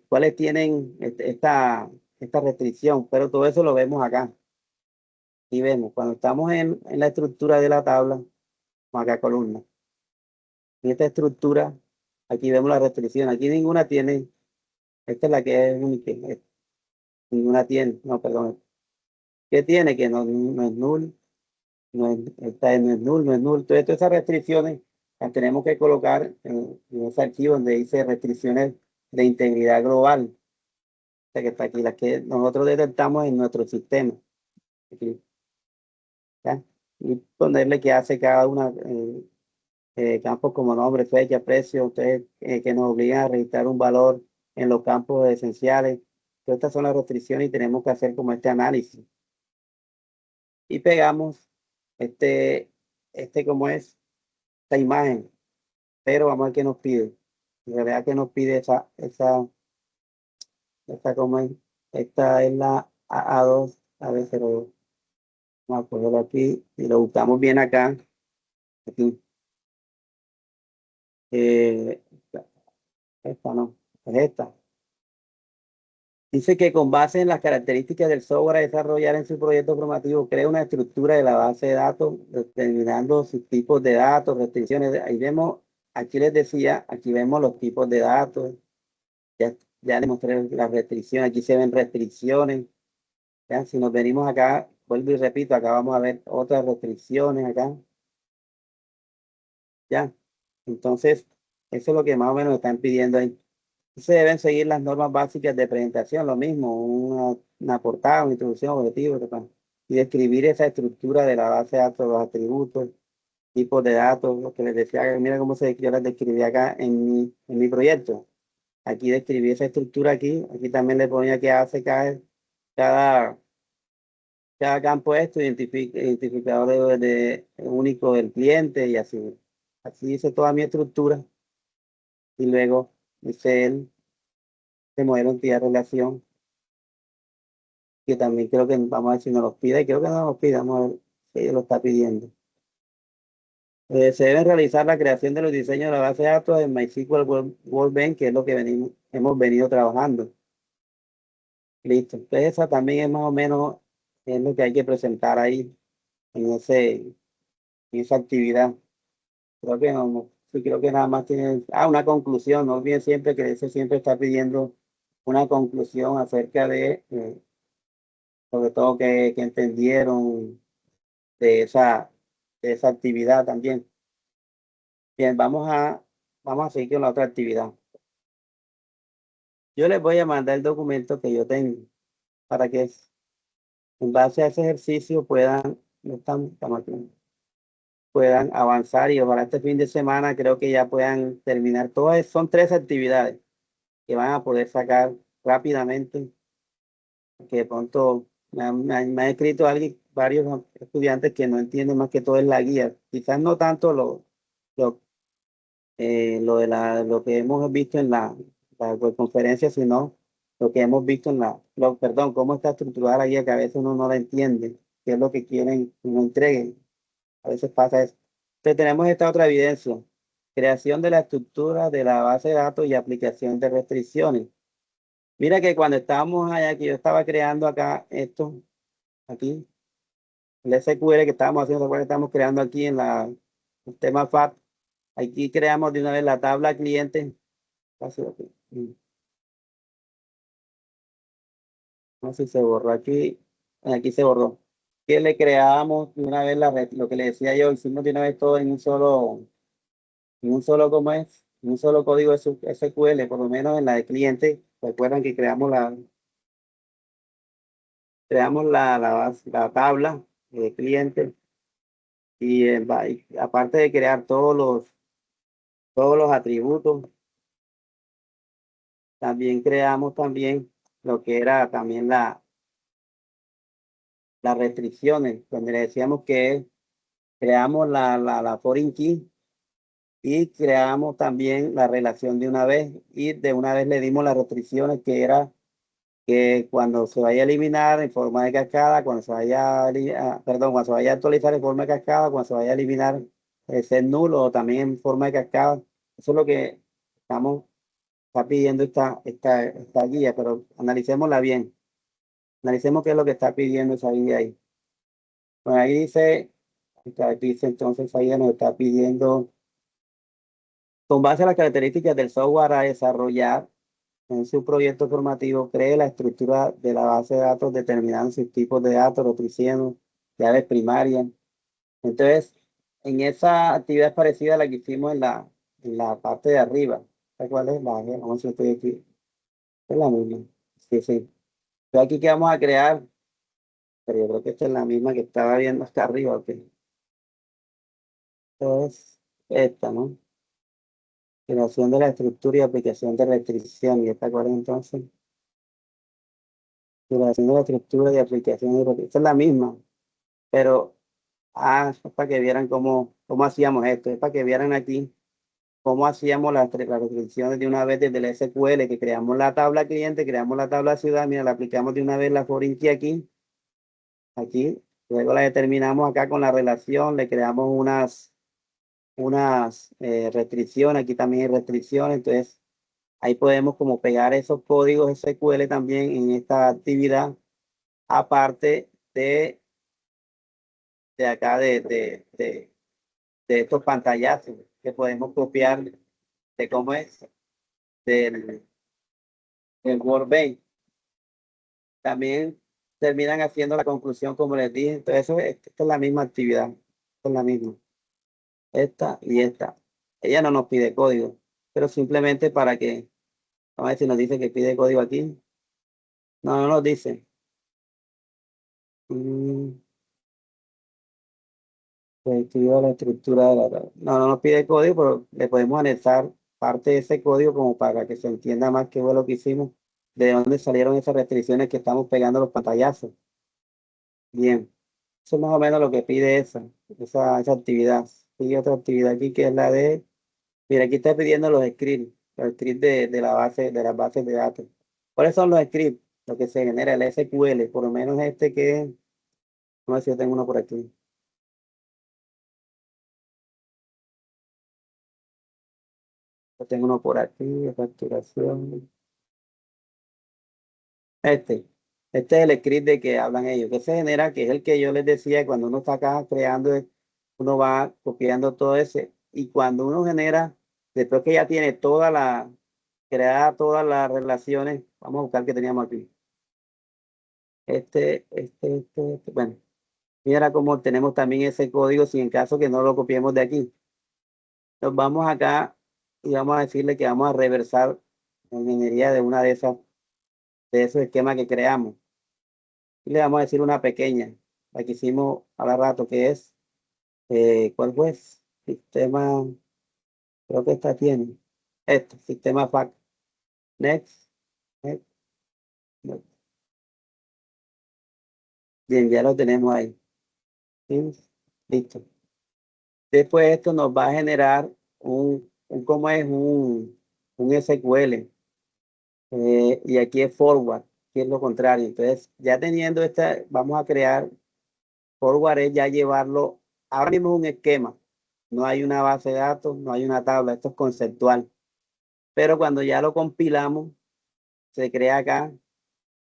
¿Cuáles tienen esta restricción? Pero todo eso lo vemos acá. Y vemos, cuando estamos en la estructura de la tabla, acá columna. En esta estructura, aquí vemos la restricción. Aquí ninguna tiene, esta es la que es única. Ninguna tiene, no, perdón. ¿Qué tiene? Que no es null, no es null, no es null. Entonces, todas esas restricciones las tenemos que colocar en ese archivo donde dice restricciones de integridad global. O sea, que está aquí, las que nosotros detectamos en nuestro sistema. Aquí, ¿ya? Y ponerle qué hace cada una, campos como nombre, fecha, precio, ustedes que nos obligan a registrar un valor en los campos esenciales. Todas estas son las restricciones y tenemos que hacer como este análisis. Y pegamos este, como es esta imagen, pero vamos a ver qué nos pide. En realidad que nos pide esta como es, esta es la AA2, a ver, pero vamos a ponerlo aquí y lo buscamos bien acá. Aquí. Esta no, es esta. Dice que con base en las características del software a desarrollar en su proyecto formativo, crea una estructura de la base de datos, determinando sus tipos de datos, restricciones. Ahí vemos, aquí les decía, aquí vemos los tipos de datos. Ya les mostré las restricciones, aquí se ven restricciones. ¿Ya? Si nos venimos acá, vuelvo y repito, acá vamos a ver otras restricciones acá. ¿Ya? Entonces, eso es lo que más o menos están pidiendo ahí. Se deben seguir las normas básicas de presentación, lo mismo, una portada, una introducción, objetivo, y describir esa estructura de la base de datos, los atributos, tipos de datos, lo que les decía, mira cómo yo les describí acá en mi proyecto. Aquí describí esa estructura aquí también le ponía que hace cada, cada campo esto, identificador único del cliente y así. Así hice toda mi estructura y luego hice el modelo de entidad de relación, que también creo que vamos a ver si nos los pide, y creo que no nos los pide, vamos a ver si ellos lo está pidiendo. Se debe realizar la creación de los diseños de la base de datos en MySQL Workbench, que es lo que hemos venido trabajando. Listo. Entonces esa también es más o menos es lo que hay que presentar ahí en esa actividad. Creo que no, sí, creo que nada más tiene, una conclusión, no olviden siempre que ese siempre está pidiendo una conclusión acerca de, sobre todo que entendieron de esa actividad también. Bien, vamos a seguir con la otra actividad. Yo les voy a mandar el documento que yo tengo para que en base a ese ejercicio estamos aquí, puedan avanzar y ojalá este fin de semana creo que ya puedan terminar todas. Son 3 actividades que van a poder sacar rápidamente, que de pronto me ha escrito varios estudiantes que no entienden más que todo es la guía. Quizás no tanto lo, lo que hemos visto en la conferencia, sino lo que hemos visto perdón, cómo está estructurada la guía, que a veces uno no la entiende, qué es lo que quieren que uno entregue. A veces pasa eso. Entonces tenemos esta otra evidencia. Creación de la estructura de la base de datos y aplicación de restricciones. Mira que cuando estábamos allá, que yo estaba creando acá esto, aquí, el SQL que estábamos haciendo, que estamos creando aquí en el tema FAT, aquí creamos de una vez la tabla cliente. No sé si se borró aquí, aquí se borró. Que le creábamos de una vez lo que le decía yo, hicimos de una vez todo ¿cómo es? En un solo código SQL, por lo menos en la de cliente. Recuerdan que creamos la tabla de cliente y aparte de crear todos los atributos, también creamos también lo que era también las restricciones, donde le decíamos que creamos la foreign key y creamos también la relación de una vez y de una vez le dimos las restricciones que era que cuando se vaya a eliminar en forma de cascada, cuando se vaya perdón, cuando se vaya a actualizar en forma de cascada, cuando se vaya a eliminar ser nulo o también en forma de cascada. Eso es lo que está pidiendo esta guía, pero analicémosla bien. Analicemos qué es lo que está pidiendo esa guía ahí. Bueno, ahí dice entonces, ahí nos está pidiendo, con base a las características del software a desarrollar en su proyecto formativo, cree la estructura de la base de datos determinando sus tipos de datos, retribuciendo, llaves primarias. Entonces, en esa actividad es parecida a la que hicimos en la parte de arriba. ¿Sabes cuál es? Vamos a ver si estoy aquí. Es la misma. Sí, sí. Entonces, aquí que vamos a crear, pero yo creo que esta es la misma que estaba viendo hasta arriba. Ok. Entonces, esta, ¿no? Creación de la estructura y aplicación de restricción. ¿Y esta cuál es entonces? Creación de la estructura y aplicación de restricción. Esta es la misma, pero es para que vieran cómo hacíamos esto. Es para que vieran aquí cómo hacíamos las restricciones de una vez desde el SQL, que creamos la tabla cliente, creamos la tabla ciudad, mira, la aplicamos de una vez la foreign key aquí, luego la determinamos acá con la relación, le creamos unas restricciones, aquí también hay restricciones, entonces ahí podemos como pegar esos códigos SQL también en esta actividad, aparte de acá de estos pantallazos que podemos copiar de cómo es del, del Workbench. También terminan haciendo la conclusión, como les dije. Entonces, esta es la misma actividad. Esta es la misma. Esta y esta. Ella no nos pide código, pero simplemente para que, vamos a ver si nos dice que pide código aquí. No, no nos dice. Mm, pues escribió la estructura de la. No, no nos pide código, pero le podemos anexar parte de ese código como para que se entienda más qué fue lo que hicimos, de dónde salieron esas restricciones que estamos pegando los pantallazos. Bien. Eso es más o menos lo que pide esa actividad. Sigue otra actividad aquí que es la de, mira, aquí está pidiendo los scripts de la base, de las bases de datos. ¿Cuáles son los scripts? Lo que se genera el SQL, por lo menos este que, no sé si yo tengo uno por aquí. Yo tengo uno por aquí, de facturación. Este, este es el script de que hablan ellos, que se genera, que es el que yo les decía, cuando uno está acá creando, uno va copiando todo ese, y cuando uno genera, después que ya tiene creada todas las relaciones, vamos a buscar que teníamos aquí. Bueno, mira cómo tenemos también ese código, si en caso que no lo copiemos de aquí. Nos vamos acá y vamos a decirle que vamos a reversar la ingeniería de una de esos esquemas que creamos. Y le vamos a decir una pequeña, la que hicimos a rato, que es, ¿cuál fue? Sistema, creo que esta tiene. Sistema FAC. Next, next, next. Bien, ya lo tenemos ahí. ¿Sí? Listo. Después esto nos va a generar ¿cómo es? Un SQL. Y aquí es forward, que es lo contrario. Entonces, ya teniendo vamos a crear forward, es ya llevarlo. Ahora mismo es un esquema. No hay una base de datos, no hay una tabla, esto es conceptual. Pero cuando ya lo compilamos, se crea acá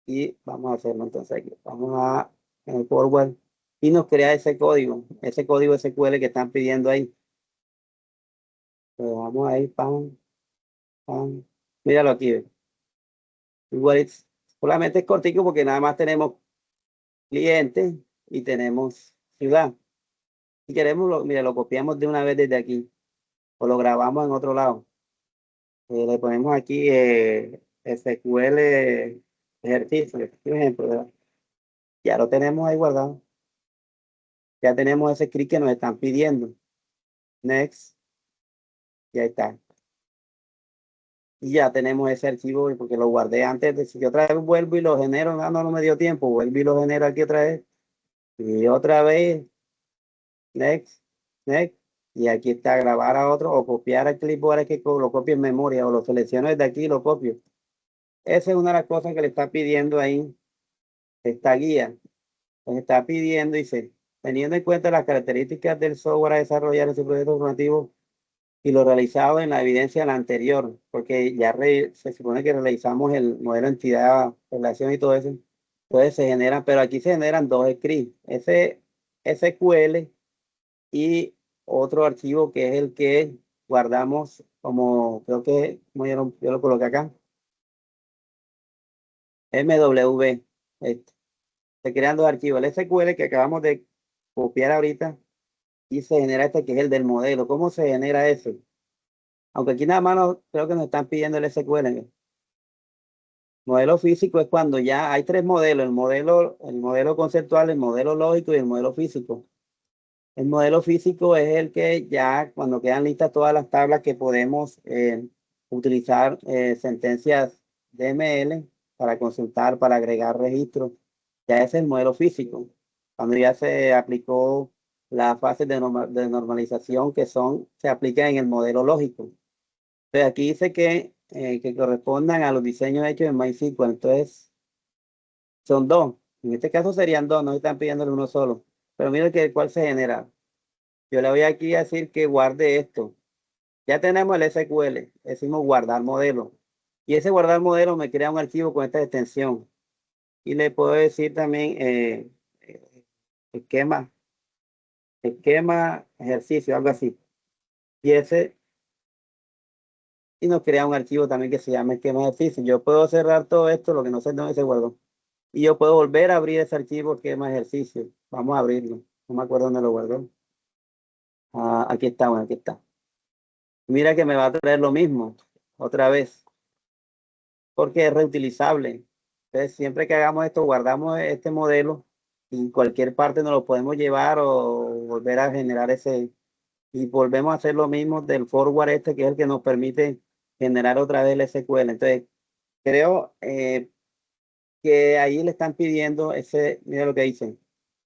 y vamos a hacerlo entonces aquí. Vamos a en el forward y nos crea ese código SQL que están pidiendo ahí. Pues vamos ahí, pam, pam. Míralo aquí, ve. Igual solamente es cortico porque nada más tenemos cliente y tenemos ciudad. Si queremos, mira, lo copiamos de una vez desde aquí o lo grabamos en otro lado. Le ponemos aquí SQL ejercicio, por ejemplo, ¿verdad? Ya lo tenemos ahí guardado. Ya tenemos ese script que nos están pidiendo. Next, ya está. Y ya tenemos ese archivo porque lo guardé antes de si yo otra vez vuelvo y lo genero, no me dio tiempo, vuelvo y lo genero aquí otra vez. Y otra vez, next, next. Y aquí está grabar a otro o copiar al clipboard, es que lo copio en memoria o lo selecciono desde aquí y lo copio. Esa es una de las cosas que le está pidiendo ahí esta guía. Nos está pidiendo, dice, teniendo en cuenta las características del software a desarrollar en su proyecto formativo y lo realizado en la evidencia de la anterior, porque ya se supone que realizamos el modelo de entidad, relación y todo eso. Entonces se generan, pero aquí se generan dos scripts, ese SQL y otro archivo que es el que guardamos como, creo que, como yo lo coloqué acá, MW. Se crean dos archivos, el SQL que acabamos de copiar ahorita y se genera este que es el del modelo. ¿Cómo se genera eso? Aunque aquí nada más creo que nos están pidiendo el SQL. Modelo físico es cuando ya hay tres modelos, el modelo conceptual, el modelo lógico y el modelo físico. El modelo físico es el que ya cuando quedan listas todas las tablas que podemos utilizar sentencias DML para consultar, para agregar registros. Ya ese es el modelo físico. Cuando ya se aplicó las fases de normalización que se aplican en el modelo lógico. Entonces aquí dice que correspondan a los diseños hechos en MySQL. Entonces son dos. En este caso serían dos, no están pidiéndole uno solo. Pero mira cuál se genera. Yo le voy aquí a decir que guarde esto. Ya tenemos el SQL, decimos guardar modelo. Y ese guardar modelo me crea un archivo con esta extensión. Y le puedo decir también esquema, ejercicio, algo así. Y y nos crea un archivo también que se llama esquema ejercicio. Yo puedo cerrar todo esto, lo que no sé dónde se guardó. Y yo puedo volver a abrir ese archivo esquema ejercicio. Vamos a abrirlo. No me acuerdo dónde lo guardó. Ah, aquí está, bueno, aquí está. Mira que me va a traer lo mismo, otra vez, porque es reutilizable. Entonces, siempre que hagamos esto, guardamos este modelo y en cualquier parte nos lo podemos llevar o volver a generar ese. Y volvemos a hacer lo mismo del forward este, que es el que nos permite generar otra vez el SQL. Entonces, creo que ahí le están pidiendo mira lo que dicen,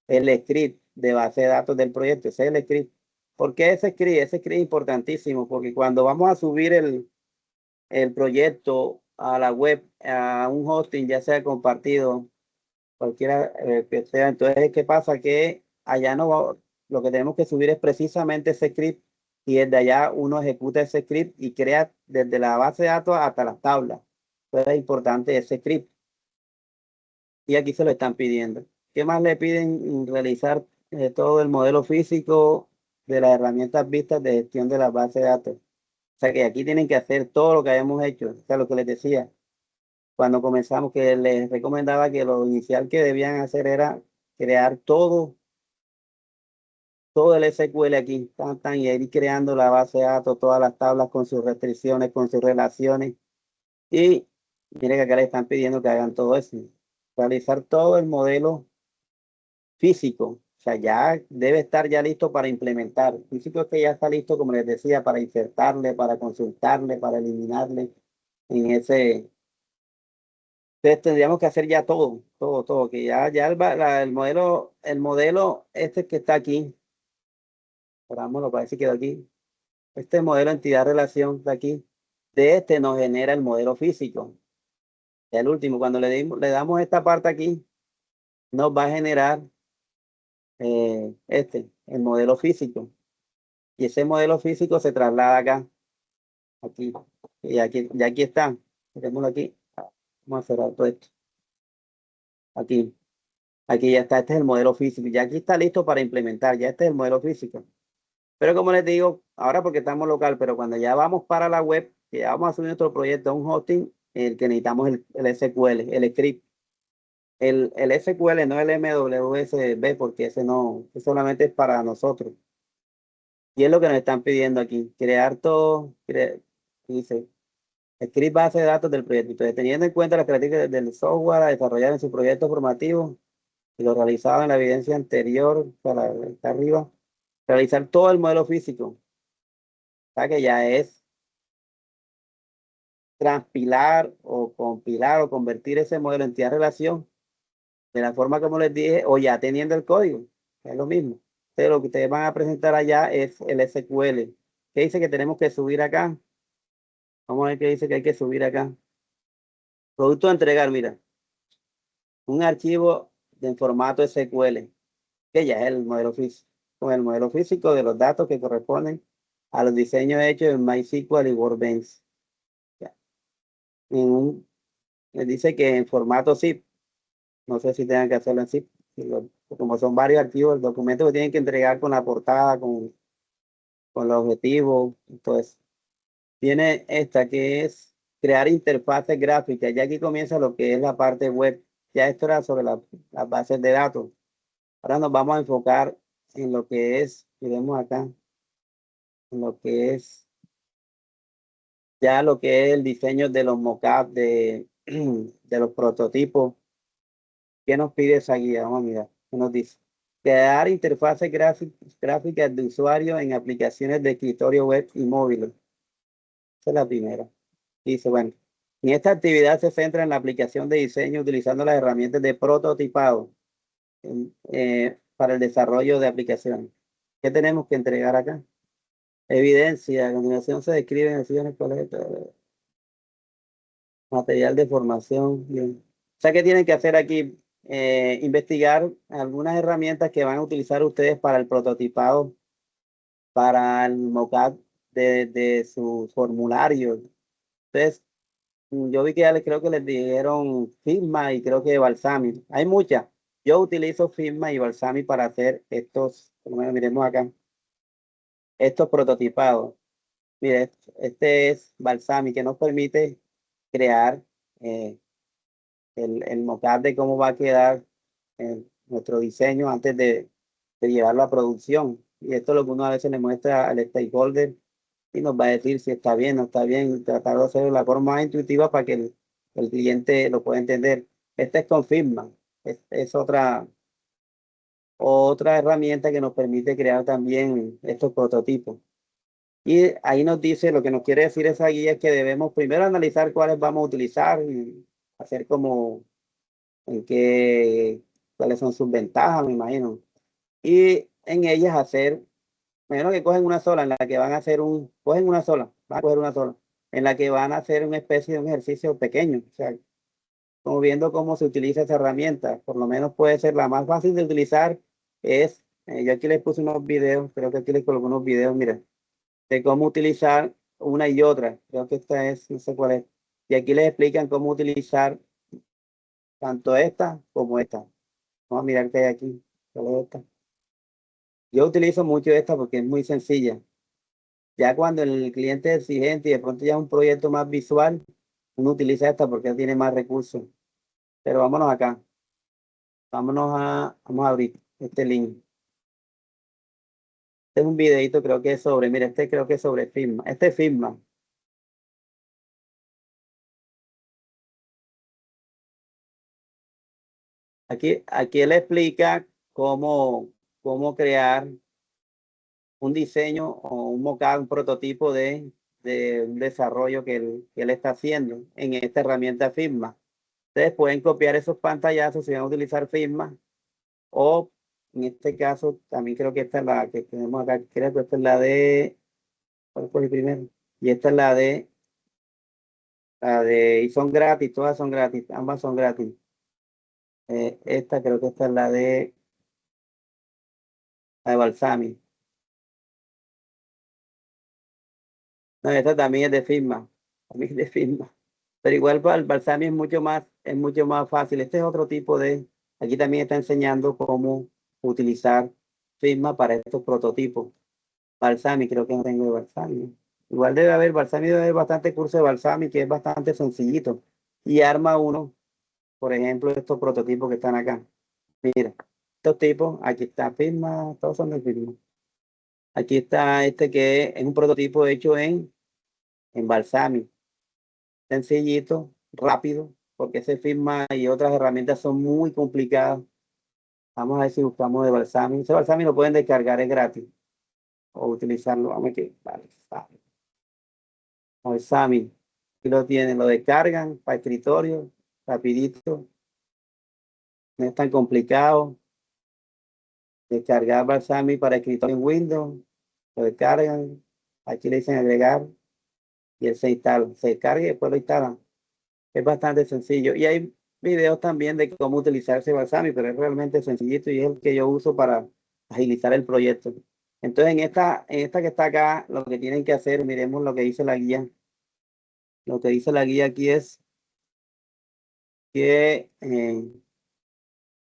el script de base de datos del proyecto, ese es el script. ¿Por qué ese script? Ese script es importantísimo, porque cuando vamos a subir el proyecto a la web, a un hosting, ya sea compartido, cualquiera que sea, entonces, ¿qué pasa? Que allá no lo que tenemos que subir es precisamente ese script y desde allá uno ejecuta ese script y crea desde la base de datos hasta las tablas. Entonces es importante ese script y aquí se lo están pidiendo. ¿Qué más le piden? Realizar todo el modelo físico de las herramientas vistas de gestión de la base de datos. O sea que aquí tienen que hacer todo lo que hayamos hecho. O sea, lo que les decía cuando comenzamos, que les recomendaba que lo inicial que debían hacer era crear todo el SQL aquí, y ir creando la base de datos, todas las tablas con sus restricciones, con sus relaciones. Y miren que acá le están pidiendo que hagan todo eso. Realizar todo el modelo físico. O sea, ya debe estar ya listo para implementar. Físico es que ya está listo, como les decía, para insertarle, para consultarle, para eliminarle en ese. Entonces tendríamos que hacer ya todo, que ya el modelo este que está aquí, lo parece que quedó aquí, este modelo entidad relación está aquí, de este nos genera el modelo físico. El último, cuando le damos esta parte aquí, nos va a generar el modelo físico. Y ese modelo físico se traslada acá, aquí, y aquí está. Tenemos aquí, vamos a cerrar todo esto. Aquí ya está, este es el modelo físico. Ya aquí está listo para implementar, ya este es el modelo físico. Pero como les digo, ahora porque estamos local, pero cuando ya vamos para la web, que ya vamos a subir nuestro proyecto a un hosting, el que necesitamos el SQL, el script. El SQL, no el MWSB, porque ese no, ese solamente es para nosotros. Y es lo que nos están pidiendo aquí, crear todo, dice, script base de datos del proyecto. Entonces, teniendo en cuenta las características del software a desarrollar en su proyecto formativo y lo realizado en la evidencia anterior, para está arriba, realizar todo el modelo físico. O sea que ya es transpilar o compilar o convertir ese modelo en entidad relación de la forma como les dije, o ya teniendo el código, es lo mismo. Entonces, lo que ustedes van a presentar allá es el SQL. ¿Qué dice que tenemos que subir acá? Vamos a ver qué dice que hay que subir acá. Producto a entregar, mira. Un archivo en formato SQL, que ya es el modelo físico. Con el modelo físico de los datos que corresponden a los diseños hechos en MySQL y Workbench. Ya. Dice que en formato zip. No sé si tengan que hacerlo en zip. Como son varios archivos, el documento que tienen que entregar con la portada, con los objetivos. Entonces, tiene esta que es crear interfaces gráficas. Ya aquí comienza lo que es la parte web. Ya esto era sobre las bases de datos. Ahora nos vamos a enfocar en lo que es, miremos acá, en lo que es, ya lo que es el diseño de los mockups, de los prototipos. ¿Qué nos pide esa guía? Vamos a mirar. ¿Qué nos dice? Crear interfaces gráficas de usuario en aplicaciones de escritorio web y móviles. Esa es la primera. Dice, bueno, en esta actividad se centra en la aplicación de diseño utilizando las herramientas de prototipado para el desarrollo de aplicaciones. ¿Qué tenemos que entregar acá? Evidencia. A continuación se describen acciones correctas. Material de formación. Bien. O sea, ¿qué tienen que hacer aquí? Investigar algunas herramientas que van a utilizar ustedes para el prototipado, para el mockup de su formulario. Entonces, yo vi que ya les creo que les dijeron Figma y creo que Balsamiq. Hay muchas. Yo utilizo Figma y Balsamiq para hacer estos, por lo menos miremos acá, estos prototipados. Mire, este es Balsamiq que nos permite crear el mockup de cómo va a quedar nuestro diseño antes de llevarlo a producción. Y esto es lo que uno a veces le muestra al stakeholder y nos va a decir si está bien o no está bien, y tratar de hacerlo de la forma más intuitiva para que el cliente lo pueda entender. Este es con Figma, es otra herramienta que nos permite crear también estos prototipos. Y ahí nos dice, lo que nos quiere decir esa guía es que debemos primero analizar cuáles vamos a utilizar y hacer como en qué, cuáles son sus ventajas, me imagino. Y en ellas hacer, menos que cogen una sola, en la que van a hacer cogen una sola, van a coger una sola, en la que van a hacer una especie de un ejercicio pequeño, o sea, como viendo cómo se utiliza esa herramienta, por lo menos puede ser la más fácil de utilizar, yo aquí les puse unos videos, creo que aquí les coloco unos videos, mira, de cómo utilizar una y otra, creo que esta es, no sé cuál es, y aquí les explican cómo utilizar tanto esta como esta. Vamos a mirar qué hay aquí. ¿Cuál es esta? Yo utilizo mucho esta porque es muy sencilla. Ya cuando el cliente es exigente y de pronto ya es un proyecto más visual, uno utiliza esta porque tiene más recursos. Pero vámonos acá. Vamos a abrir este link. Este es un videito, creo que es sobre, mira, este creo que es sobre Figma. Este es Figma. Aquí él explica cómo crear un diseño o un mockup, un prototipo de un desarrollo que él está haciendo en esta herramienta Figma. Ustedes pueden copiar esos pantallazos si van a utilizar Figma o en este caso también creo que esta es la que tenemos acá, creo que esta es la de, ¿cuál fue el primero? Y esta es y son gratis, todas son gratis, ambas son gratis. Esta creo que esta es la de Balsamiq. No, esta también es de Figma, también es de Figma. Pero igual para el Balsamiq es mucho más fácil. Este es otro tipo aquí también está enseñando cómo utilizar Figma para estos prototipos. Balsamiq, creo que no tengo de Balsamiq. Igual debe haber bastante curso de Balsamiq que es bastante sencillito. Y arma uno, por ejemplo, estos prototipos que están acá. Mira, estos tipos, aquí está Figma, todos son de Figma. Aquí está este que es un prototipo hecho en Balsamiq. Sencillito, rápido, porque ese Figma y otras herramientas son muy complicadas. Vamos a ver si buscamos de Balsamiq. Ese Balsamiq lo pueden descargar, es gratis. O utilizarlo. Vamos a ver Balsamiq. Aquí lo tienen, lo descargan para escritorio, rapidito. No es tan complicado. descargar Balsamiq para escritorio en Windows, lo descargan, aquí le dicen agregar y él se instala, se descarga y después lo instalan. Es bastante sencillo. Y hay videos también de cómo utilizar ese Balsamiq, pero es realmente sencillito y es el que yo uso para agilizar el proyecto. Entonces, en esta que está acá, lo que tienen que hacer, miremos lo que dice la guía. Lo que dice la guía aquí es que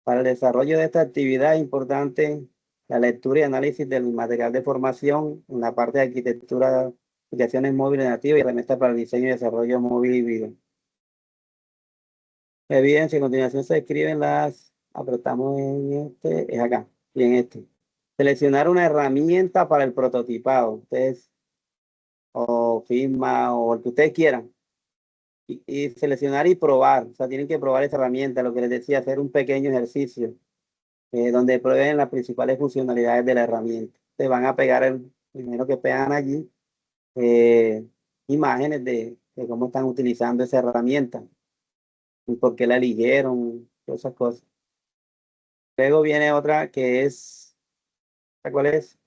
para el desarrollo de esta actividad es importante la lectura y análisis del material de formación en la parte de arquitectura, aplicaciones móviles nativas y herramientas para el diseño y desarrollo móvil híbrido. Evidencia, a continuación se describen apretamos en este, es acá, y en este. Seleccionar una herramienta para el prototipado, ustedes, o Figma, o el que ustedes quieran. Y seleccionar y probar, o sea, tienen que probar esta herramienta, lo que les decía, hacer un pequeño ejercicio donde prueben las principales funcionalidades de la herramienta. Se van a pegar primero que pegan allí, imágenes de cómo están utilizando esa herramienta y por qué la eligieron, todas esas cosas. Luego viene otra que es, ¿cuál es?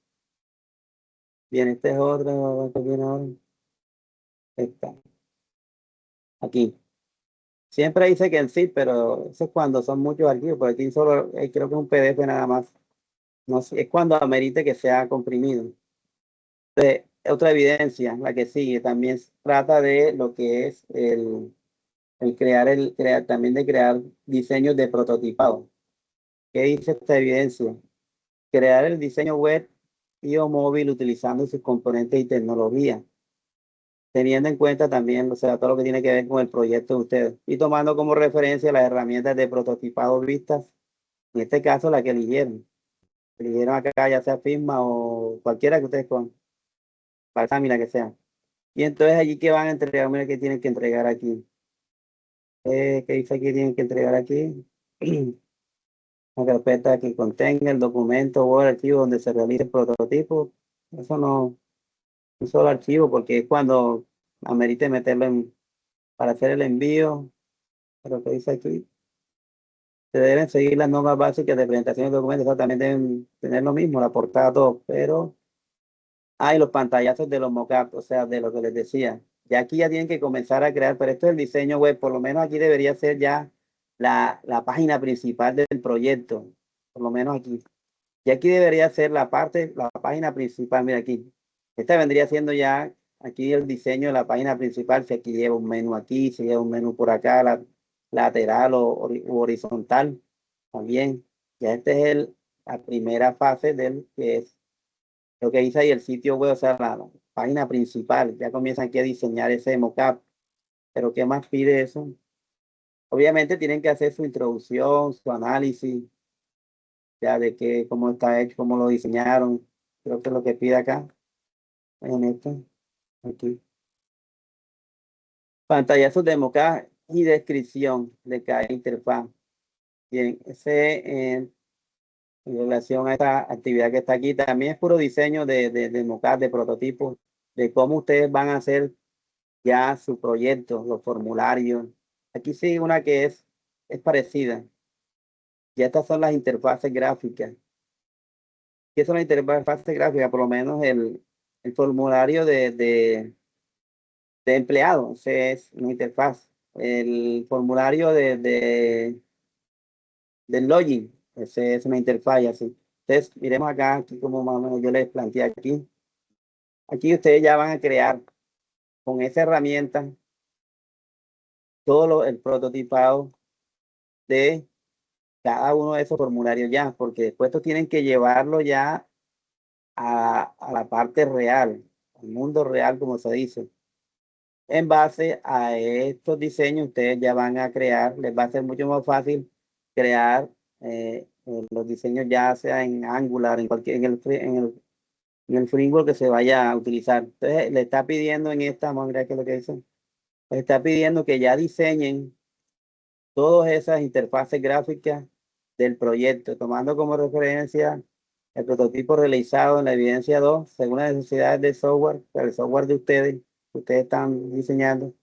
Bien, este es otro, que viene ahora. Esta, aquí. Siempre dice que en sí, pero eso es cuando son muchos archivos, por aquí solo creo que es un PDF nada más. No sé, es cuando amerite que sea comprimido. Otra evidencia, la que sigue, también trata de lo que es también de crear diseños de prototipado. ¿Qué dice esta evidencia? Crear el diseño web y o móvil utilizando sus componentes y tecnología, teniendo en cuenta también, o sea, todo lo que tiene que ver con el proyecto de ustedes y tomando como referencia las herramientas de prototipado vistas, en este caso la que eligieron acá, ya sea Figma o cualquiera que ustedes con Balsamiq, la que sea. Y entonces allí que van a entregar, mira que tienen que entregar aquí. ¿Qué dice aquí? Tienen que entregar aquí. Una carpeta que contenga el documento o el archivo donde se realice el prototipo. Eso no, un solo archivo, porque es cuando amerite meterlo para hacer el envío. Pero que dice aquí, se deben seguir las normas básicas de presentación de documentos. O sea, también deben tener lo mismo, la portada, todo, pero hay los pantallazos de los mockups, o sea, de lo que les decía. Ya aquí ya tienen que comenzar a crear, pero esto es el diseño web, por lo menos aquí debería ser ya la página principal del proyecto, por lo menos aquí. Y aquí debería ser la página principal, mira aquí. Esta vendría siendo ya aquí el diseño de la página principal, si aquí lleva un menú aquí, si lleva un menú por acá, lateral u horizontal, también. Ya este es la primera fase del que es lo que dice ahí el sitio web, o sea, la página principal. Ya comienzan aquí a diseñar ese mockup. Pero ¿qué más pide eso? Obviamente tienen que hacer su introducción, su análisis, ya de qué, cómo está hecho, cómo lo diseñaron. Creo que es lo que pide acá, en esto, aquí. Pantallazos de mockup y descripción de cada interfaz. Bien, en relación a esta actividad que está aquí, también es puro diseño de mockup, de prototipos, de cómo ustedes van a hacer ya su proyecto, los formularios. Aquí sí una que es parecida. Ya estas son las interfaces gráficas. ¿Qué son las interfaces gráficas? Por lo menos el formulario de empleado, ese es una interfaz. El formulario del login, ese es una interfaz y así. Entonces, miremos acá, aquí como más o menos yo les planteé aquí. Aquí ustedes ya van a crear con esa herramienta todo el prototipado de cada uno de esos formularios ya, porque después estos tienen que llevarlo ya a la parte real, al mundo real, como se dice. En base a estos diseños, ustedes ya van a crear, les va a ser mucho más fácil crear los diseños ya sea en Angular, en el framework que se vaya a utilizar. Entonces, le está pidiendo vamos a mirar qué es lo que dice, le está pidiendo que ya diseñen todas esas interfaces gráficas del proyecto, tomando como referencia el prototipo realizado en la evidencia 2 según las necesidades del software, el software de ustedes, que ustedes están diseñando.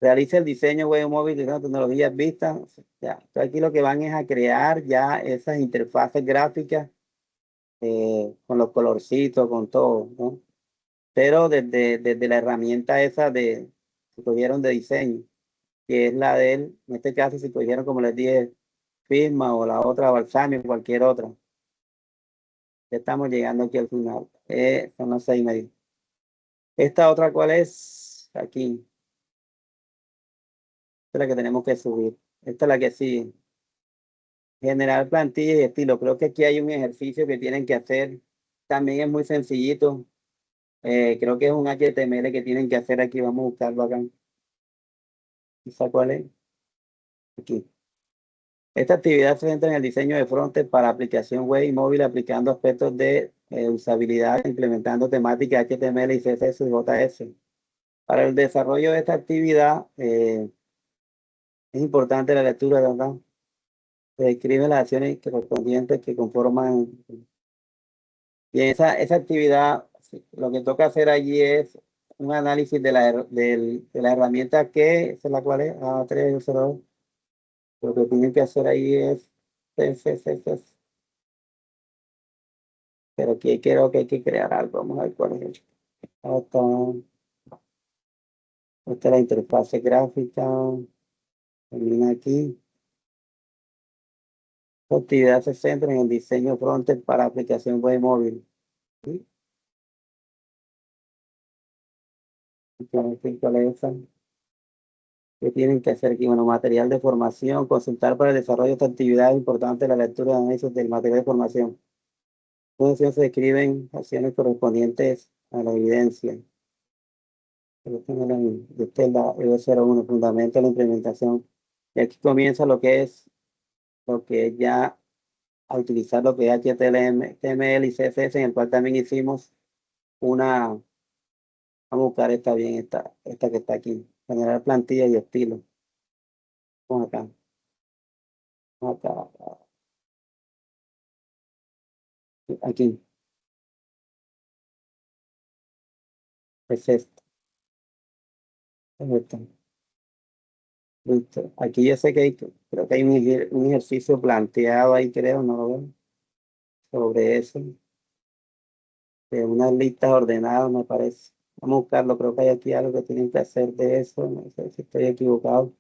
Realiza el diseño web móvil de las tecnologías vistas. Ya, entonces aquí lo que van es a crear ya esas interfaces gráficas con los colorcitos, con todo, ¿no? Pero desde la herramienta esa que cogieron de diseño, que es la de él, en este caso si cogieron, como les dije, Figma o la otra, Balsamiq, cualquier otra. Ya estamos llegando aquí al final. Son las 6:30. Esta otra, ¿cuál es? Aquí. Esta es la que tenemos que subir. Esta es la que sigue. Generar plantilla y estilo. Creo que aquí hay un ejercicio que tienen que hacer. También es muy sencillito. Creo que es un HTML que tienen que hacer aquí. Vamos a buscarlo acá. ¿Esa cuál es? Aquí. Esta actividad se centra en el diseño de frontend para aplicación web y móvil, aplicando aspectos de usabilidad, implementando temáticas HTML y CSS y JS. Para el desarrollo de esta actividad, es importante la lectura, ¿verdad? Se describen las acciones correspondientes que conforman. Y esa actividad, sí, lo que toca hacer allí es un análisis de la herramienta que, esa es la cual es A302. Lo que tienen que hacer ahí es CSS. Pero aquí creo que hay que crear algo. Vamos a ver cuál es. Esta, esta es la interfase gráfica. Termina aquí. La actividad se centra en el diseño frontend para aplicación web móvil. ¿Sí? ¿Cuál es esa? ¿Qué tienen que hacer aquí? Bueno, material de formación, consultar para el desarrollo de esta actividad. Es importante la lectura de análisis del material de formación. Entonces se describen acciones correspondientes a la evidencia. Esta es la EV01, fundamento de la implementación. Y aquí comienza lo que es ya a utilizar lo que es HTML y CSS, en el cual también hicimos una, vamos a buscar esta bien, esta que está aquí, generar plantilla y estilo. Vamos acá, acá, aquí, es esta, es esta. Listo. Aquí yo sé que creo que hay un ejercicio planteado ahí, creo, no lo veo, sobre eso, de unas listas ordenadas, me parece. Vamos a buscarlo, creo que hay aquí algo que tienen que hacer de eso, no sé si estoy equivocado.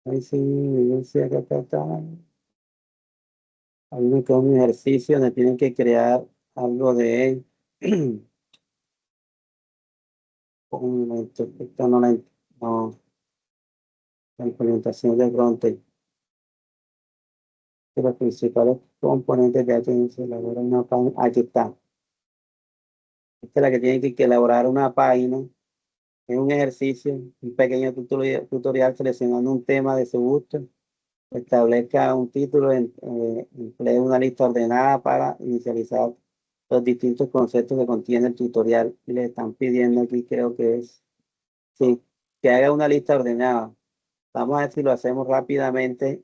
Ahí sí, evidencia acá. Hay un ejercicio donde tienen que crear algo de un momento, esta no no, la implementación de frontend. De los principales componentes de HTML se elabora una página. Aquí está. Esta es la que tiene que elaborar una página. Es un ejercicio, un pequeño tutorial seleccionando un tema de su gusto. Establezca un título, emplee una lista ordenada para inicializar los distintos conceptos que contiene el tutorial. Y le están pidiendo aquí, creo que es, sí, que haga una lista ordenada. Vamos a ver si lo hacemos rápidamente.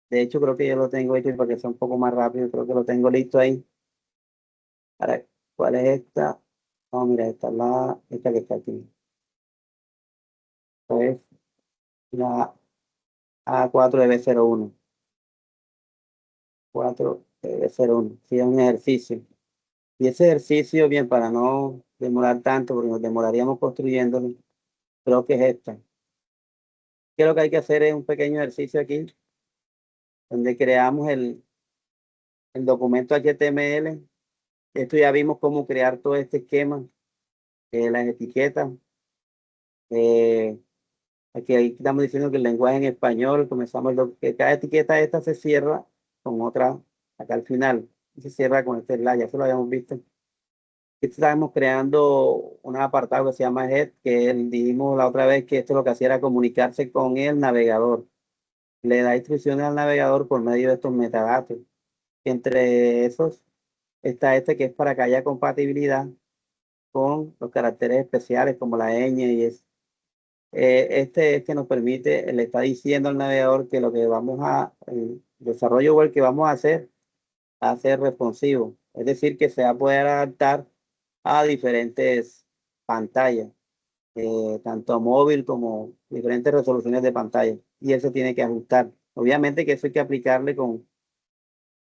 De hecho, creo que yo lo tengo hecho para que sea un poco más rápido. Creo que lo tengo listo ahí. Ahora, ¿cuál es esta? No, mira, esta que está aquí. Esta es la A4DB01. 4DB01. Sí, es un ejercicio. Y ese ejercicio, bien, para no demorar tanto, porque nos demoraríamos construyéndolo, creo que es esta. ¿Qué es lo que hay que hacer? Es un pequeño ejercicio aquí, donde creamos el documento HTML. Esto ya vimos cómo crear todo este esquema, las etiquetas. Eh, Aquí ahí estamos diciendo que el lenguaje en español, comenzamos que cada etiqueta esta se cierra con otra acá al final. Y se cierra con este slide, ya eso lo habíamos visto. Aquí estamos creando un apartado que se llama Head, que dijimos la otra vez que esto lo que hacía era comunicarse con el navegador. Le da instrucciones al navegador por medio de estos metadatos. Entre esos está este que es para que haya compatibilidad con los caracteres especiales como la ñ y eso. Este es que nos permite, le está diciendo al navegador que lo que el desarrollo web que vamos a ser responsivo. Es decir, que se va a poder adaptar a diferentes pantallas, tanto móvil como diferentes resoluciones de pantalla. Y eso tiene que ajustar. Obviamente que eso hay que aplicarle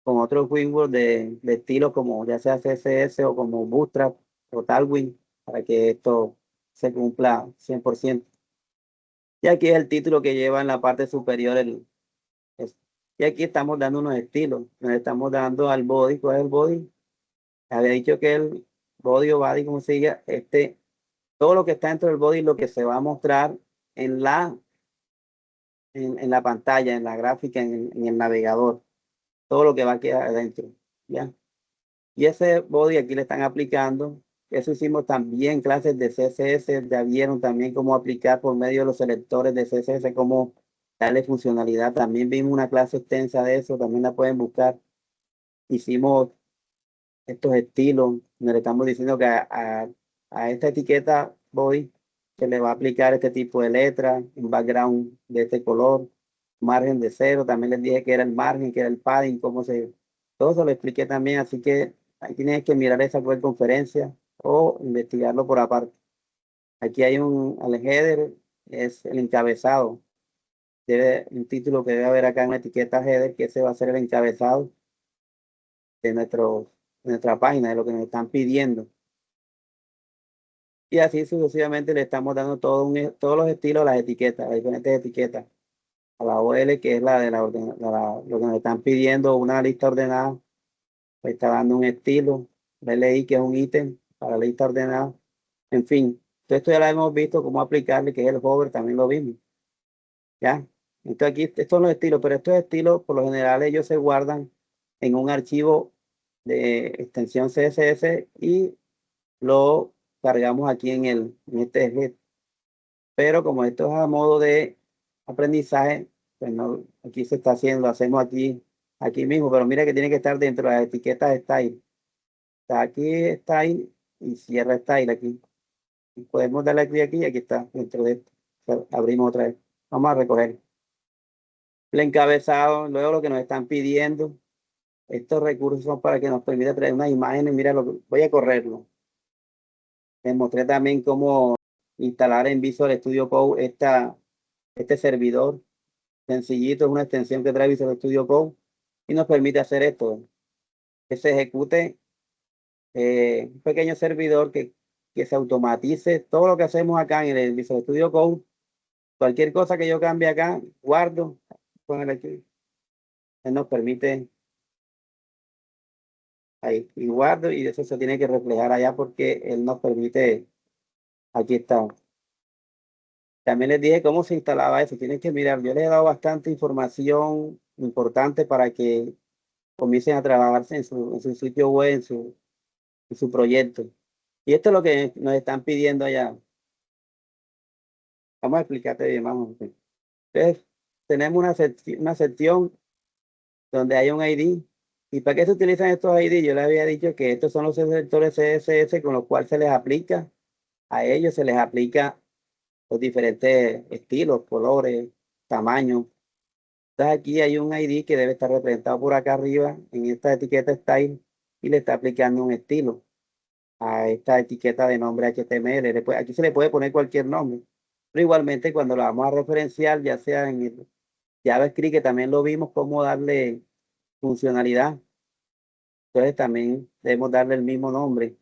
con otros frameworks de estilo como ya sea CSS o como Bootstrap o Tailwind para que esto se cumpla 100%. Y aquí es el título que lleva en la parte superior y aquí estamos dando unos estilos. Nos estamos dando al body. ¿Cuál es el body? Había dicho que el body o body, como se diga, todo lo que está dentro del body, lo que se va a mostrar en la pantalla, en la gráfica, en el navegador, todo lo que va a quedar adentro, ¿ya? Y ese body aquí le están aplicando. Eso hicimos también clases de CSS, ya vieron también cómo aplicar por medio de los selectores de CSS, cómo darle funcionalidad. También vimos una clase extensa de eso, también la pueden buscar. Hicimos estos estilos, donde le estamos diciendo que a esta etiqueta body se le va a aplicar este tipo de letra, un background de este color, margen de 0. También les dije que era el margen, que era el padding, todo eso lo expliqué también, así que ahí tienes que mirar esa web conferencia o investigarlo por aparte. Aquí hay el header, es el encabezado. Un título que debe haber acá en la etiqueta header, que ese va a ser el encabezado de nuestra página, de lo que nos están pidiendo. Y así sucesivamente le estamos dando todos los estilos, las etiquetas, las diferentes etiquetas. A la OL, que es la de lo que nos están pidiendo, una lista ordenada, pues está dando un estilo. LI, que es un ítem para lista ordenada. En fin, todo esto ya lo hemos visto, cómo aplicarle, que es el hover, también lo vimos. ¿Ya? Entonces aquí, estos son los estilos, pero estos estilos, por lo general, ellos se guardan en un archivo de extensión CSS y lo cargamos aquí en este head. Pero como esto es a modo de aprendizaje, pues no, aquí se está haciendo, lo hacemos aquí mismo, pero mira que tiene que estar dentro de las etiquetas style. Está aquí style y cierra style aquí. Y podemos darle clic aquí y aquí está dentro de esto. Abrimos otra vez. Vamos a recoger el encabezado, luego lo que nos están pidiendo. Estos recursos son para que nos permita traer unas imágenes. Mira, voy a correrlo. Les mostré también cómo instalar en Visual Studio Code este servidor sencillito, es una extensión que trae Visual Studio Code y nos permite hacer esto, que se ejecute un pequeño servidor que se automatice todo lo que hacemos acá en el Visual Studio Code. Cualquier cosa que yo cambie acá, guardo, con aquí, él nos permite ahí, y guardo, y eso se tiene que reflejar allá porque él nos permite, aquí está. También les dije cómo se instalaba eso, tienen que mirar, yo les he dado bastante información importante para que comiencen a trabajarse en su sitio web, en su proyecto. Y esto es lo que nos están pidiendo allá. Vamos a explicarte bien, vamos. Entonces, tenemos una sección donde hay un ID. ¿Y para qué se utilizan estos ID? Yo les había dicho que estos son los sectores CSS con los cuales se les aplica, a ellos se les aplica los diferentes estilos, colores, tamaños. Entonces aquí hay un ID que debe estar representado por acá arriba en esta etiqueta style y le está aplicando un estilo a esta etiqueta de nombre HTML. Aquí se le puede poner cualquier nombre, pero igualmente cuando lo vamos a referenciar, ya sea en el JavaScript, que también lo vimos, cómo darle funcionalidad. Entonces también debemos darle el mismo nombre.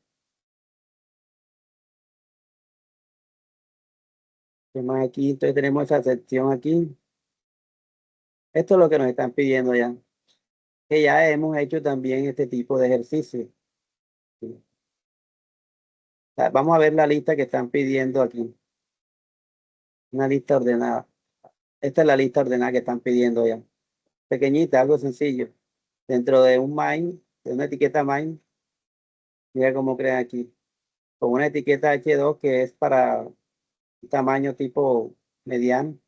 ¿Qué más aquí? Entonces tenemos esa sección aquí. Esto es lo que nos están pidiendo ya. Que ya hemos hecho también este tipo de ejercicio. Vamos a ver la lista que están pidiendo aquí. Una lista ordenada. Esta es la lista ordenada que están pidiendo ya. Pequeñita, algo sencillo. Dentro de un main, de una etiqueta main, mira cómo crean aquí. Con una etiqueta H2 que es para un tamaño tipo mediano.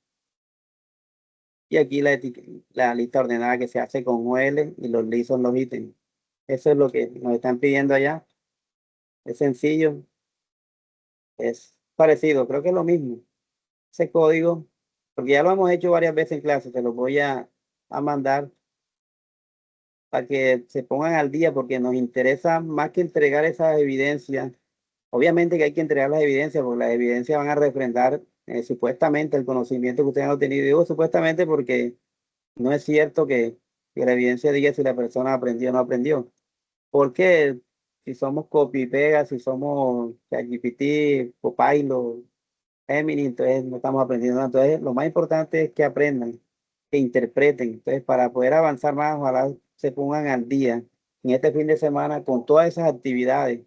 Y aquí la lista ordenada que se hace con UL y los LI son los ítems. Eso es lo que nos están pidiendo allá. Es sencillo, es parecido, creo que es lo mismo. Ese código, porque ya lo hemos hecho varias veces en clase, se los voy a mandar para que se pongan al día, porque nos interesa más que entregar esas evidencias. Obviamente que hay que entregar las evidencias, porque las evidencias van a refrendar supuestamente el conocimiento que ustedes han obtenido. Digo supuestamente porque no es cierto que que la evidencia diga si la persona aprendió o no aprendió. Porque si somos copy y pega, si somos ChatGPT, Copilot, Gemini, entonces no estamos aprendiendo nada. Entonces, lo más importante es que aprendan, que interpreten. Entonces, para poder avanzar más, ojalá se pongan al día en este fin de semana con todas esas actividades,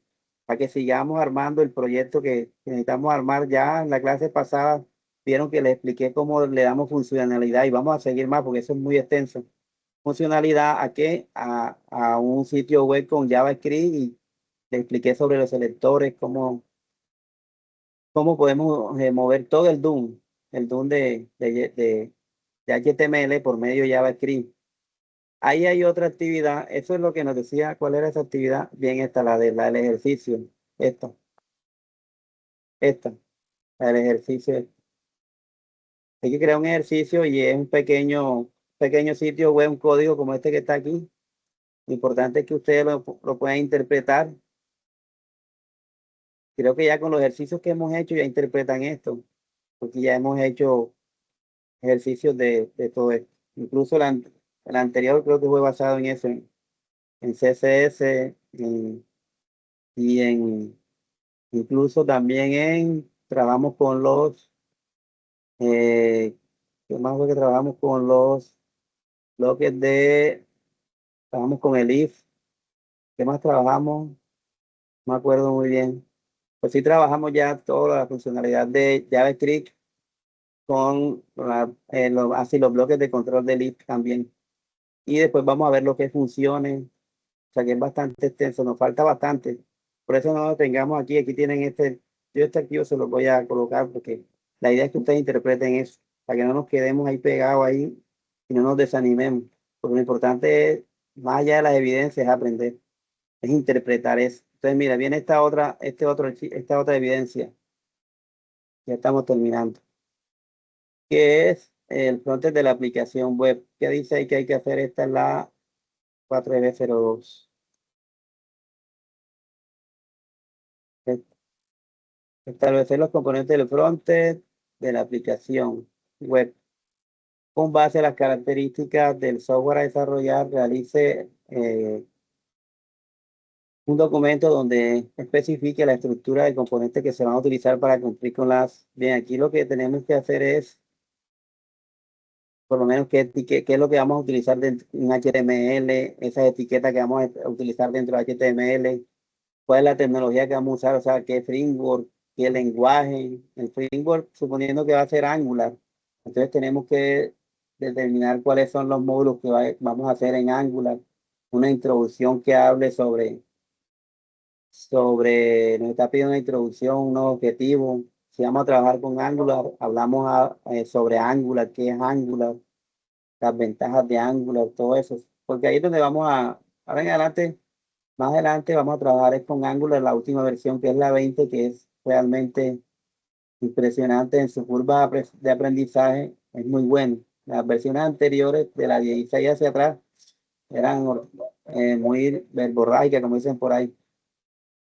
para que sigamos armando el proyecto que necesitamos armar. Ya en la clase pasada vieron que les expliqué cómo le damos funcionalidad y vamos a seguir más porque eso es muy extenso. Funcionalidad a qué? A un sitio web con JavaScript y le expliqué sobre los selectores, cómo podemos mover todo el DOM de HTML por medio de JavaScript. Ahí hay otra actividad, eso es lo que nos decía, ¿cuál era esa actividad? Bien, esta, la del ejercicio, esta, la del ejercicio. Hay que crear un ejercicio y es un pequeño sitio web, un código como este que está aquí. Lo importante es que ustedes lo puedan interpretar. Creo que ya con los ejercicios que hemos hecho ya interpretan esto, porque ya hemos hecho ejercicios de todo esto. Incluso el anterior creo que fue basado en eso, en CSS y incluso también trabajamos con eh, ¿qué más fue que trabajamos con los bloques trabajamos con el if? ¿Qué más trabajamos? No me acuerdo muy bien. Pues sí trabajamos ya toda la funcionalidad de JavaScript con así los bloques de control del if también. Y después vamos a ver lo que funcione. O sea que es bastante extenso, nos falta bastante. Por eso no lo tengamos aquí. Aquí tienen yo este archivo se lo voy a colocar porque la idea es que ustedes interpreten eso, para que no nos quedemos ahí pegados ahí y no nos desanimemos. Porque lo importante es, más allá de las evidencias, es aprender, es interpretar eso. Entonces, mira, viene esta otra evidencia. Ya estamos terminando. Que es el frontend de la aplicación web. ¿Qué dice ahí que hay que hacer? Esta es la 4EB02. Establecer los componentes del frontend de la aplicación web. Con base a las características del software a desarrollar, realice un documento donde especifique la estructura de componentes que se van a utilizar para cumplir con las... Bien, aquí lo que tenemos que hacer es, por lo menos, qué es lo que vamos a utilizar en HTML, esas etiquetas que vamos a utilizar dentro de HTML, cuál es la tecnología que vamos a usar, o sea, qué framework, qué lenguaje. El framework, suponiendo que va a ser Angular, entonces tenemos que determinar cuáles son los módulos que vamos a hacer en Angular, una introducción que hable nos está pidiendo una introducción, unos objetivos. Si vamos a trabajar con Angular, hablamos sobre Angular, qué es Angular, las ventajas de Angular, todo eso, porque ahí es donde ahora en adelante, más adelante vamos a trabajar es con Angular, la última versión que es la 20, que es realmente impresionante en su curva de aprendizaje, es muy bueno. Las versiones anteriores de la 16 hacia atrás eran muy verborrágicas, como dicen por ahí.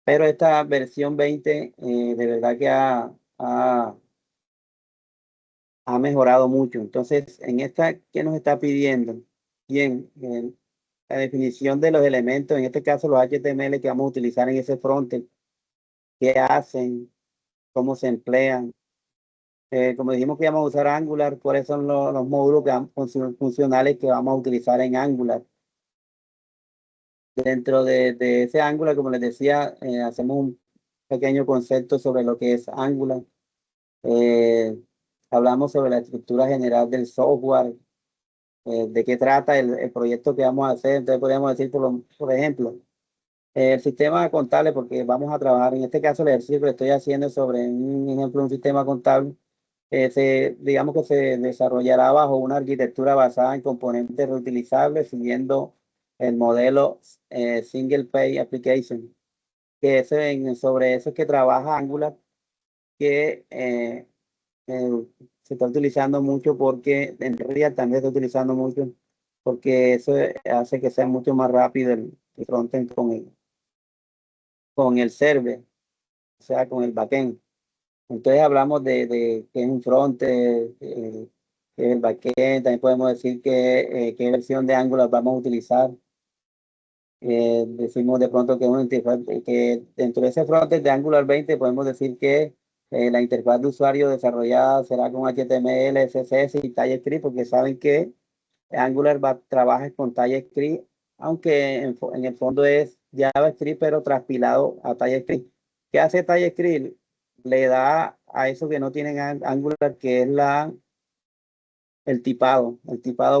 Pero esta versión 20 de verdad que ha mejorado mucho. Entonces, en esta, ¿qué nos está pidiendo? Bien, la definición de los elementos, en este caso los HTML que vamos a utilizar en ese frontend, qué hacen, cómo se emplean. Como dijimos que vamos a usar Angular, cuáles son los módulos funcionales que vamos a utilizar en Angular. Dentro de ese Angular, como les decía, hacemos un pequeño concepto sobre lo que es Angular. Eh, Hablamos sobre la estructura general del software, de qué trata el proyecto que vamos a hacer. Entonces podríamos decir, por ejemplo, el sistema contable, porque vamos a trabajar, en este caso el ejercicio que estoy haciendo sobre un ejemplo, un sistema contable, digamos que se desarrollará bajo una arquitectura basada en componentes reutilizables, siguiendo el modelo Single Page Application, que sobre eso es que trabaja Angular, que eh, se está utilizando mucho porque en React también se está utilizando mucho porque eso hace que sea mucho más rápido el frontend con el server, o sea, con el backend. Entonces hablamos de qué es un frontend, que es el backend. También podemos decir qué versión de Angular vamos a utilizar. Decimos de pronto que una interfaz, que dentro de ese frontend de Angular 20 podemos decir que la interfaz de usuario desarrollada será con HTML, CSS y TypeScript, porque saben que Angular trabaja con TypeScript, aunque en el fondo es JavaScript, pero transpilado a TypeScript. ¿Qué hace TypeScript? Le da a eso que no tienen Angular, que es el tipado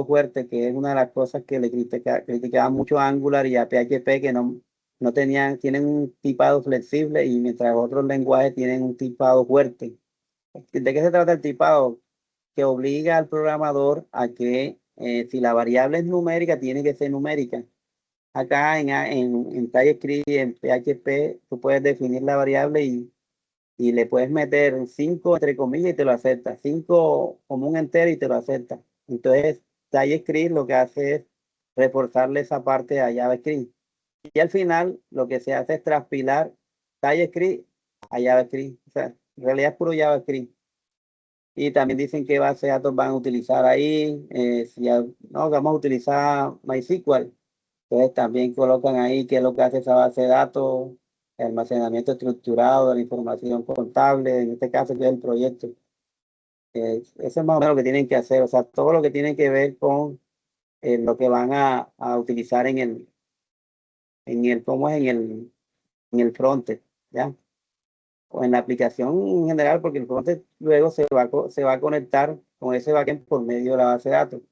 fuerte, que es una de las cosas que le criticaba mucho a Angular y a PHP, que no tienen un tipado flexible, y mientras otros lenguajes tienen un tipado fuerte. ¿De qué se trata el tipado? Que obliga al programador a que si la variable es numérica, tiene que ser numérica. Acá en TypeScript y en PHP, tú puedes definir la variable y le puedes meter 5 entre comillas y te lo acepta, 5 como un entero y te lo acepta. Entonces, TypeScript lo que hace es reforzarle esa parte a JavaScript. Y al final, lo que se hace es transpilar TypeScript a JavaScript. O sea, en realidad es puro JavaScript. Y también dicen qué base de datos van a utilizar ahí. No, vamos a utilizar MySQL. Entonces también colocan ahí qué es lo que hace esa base de datos, el almacenamiento estructurado de la información contable, en este caso que es el proyecto. Eso es más o menos lo que tienen que hacer, o sea, todo lo que tiene que ver con lo que van a utilizar ¿cómo es? En el frontend, ¿ya? O en la aplicación en general, porque el frontend luego se va a conectar con ese backend por medio de la base de datos.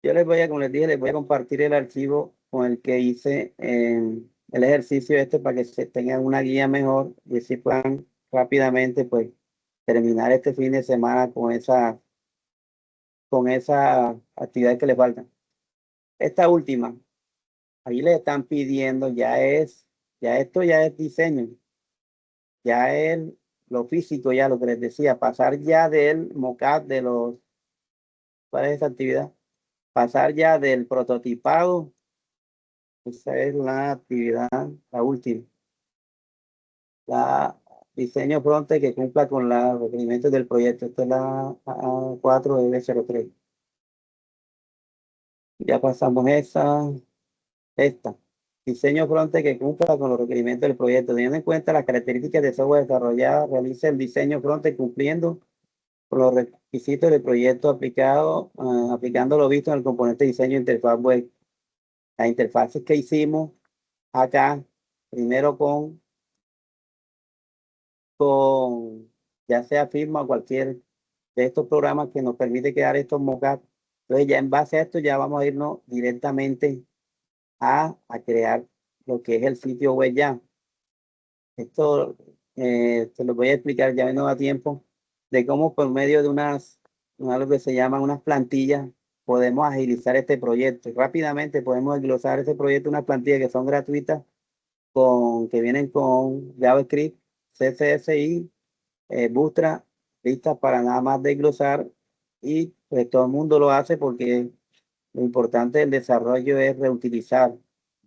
Yo como les dije, les voy a compartir el archivo con el que hice el ejercicio este para que se tengan una guía mejor y así puedan rápidamente pues terminar este fin de semana con esa actividad que les faltan. Esta última, ahí le están pidiendo, ya esto ya es diseño, ya es lo físico, ya lo que les decía, pasar ya del mockup ¿cuál es esa actividad? Pasar ya del prototipado. Esa es la actividad, la última. La diseño frontend que cumpla con los requerimientos del proyecto. Esta es la A4L03. Ya pasamos esta. Diseño frontend que cumpla con los requerimientos del proyecto. Teniendo en cuenta las características de software desarrollado, realice el diseño frontend cumpliendo con los requisitos del proyecto aplicando lo visto en el componente diseño de interfaz web. Las interfaces que hicimos acá, primero con ya sea Figma o cualquier de estos programas que nos permite crear estos mockups. Entonces ya en base a esto ya vamos a irnos directamente a crear lo que es el sitio web ya. Esto te lo voy a explicar, ya no da tiempo, de cómo por medio de algo que se llaman unas plantillas, podemos agilizar este proyecto. Rápidamente podemos desglosar ese proyecto, unas plantillas que son gratuitas, que vienen con JavaScript, CSS y Bootstrap, listas para nada más desglosar, y pues todo el mundo lo hace porque lo importante del desarrollo es reutilizar.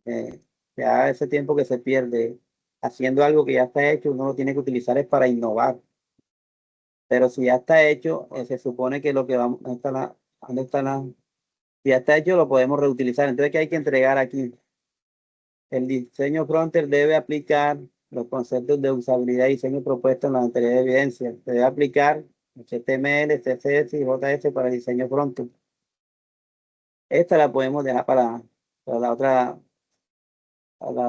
Eh, ya ese tiempo que se pierde haciendo algo que ya está hecho, uno lo tiene que utilizar es para innovar. Pero si ya está hecho, se supone que lo que vamos, ¿dónde está si ya está hecho, lo podemos reutilizar. Entonces, ¿qué hay que entregar aquí? El diseño frontend debe aplicar los conceptos de usabilidad y diseño propuestos en la anterior evidencia. Se debe aplicar HTML, CSS y JS para el diseño frontend. Esta la podemos dejar para la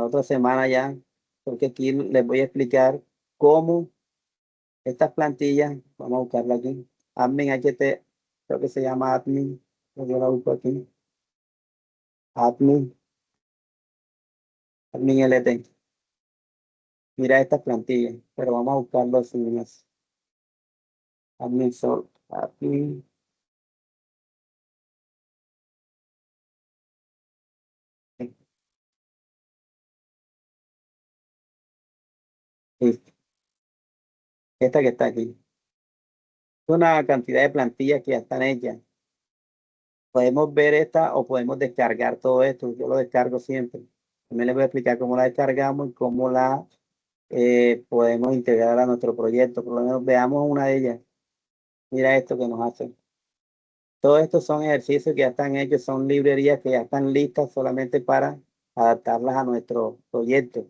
otra semana ya, porque aquí les voy a explicar cómo estas plantillas, vamos a buscarla aquí, admin HT, creo que se llama admin, yo la busco aquí, admin, admin LT. Mira estas plantillas, pero vamos a buscarlo así más. Admin sort, admin. Listo. Esta que está aquí. Es una cantidad de plantillas que ya están hechas. Podemos ver esta o podemos descargar todo esto. Yo lo descargo siempre. También les voy a explicar cómo la descargamos y cómo la podemos integrar a nuestro proyecto. Por lo menos veamos una de ellas. Mira esto que nos hacen. Todos estos son ejercicios que ya están hechos, son librerías que ya están listas solamente para adaptarlas a nuestro proyecto.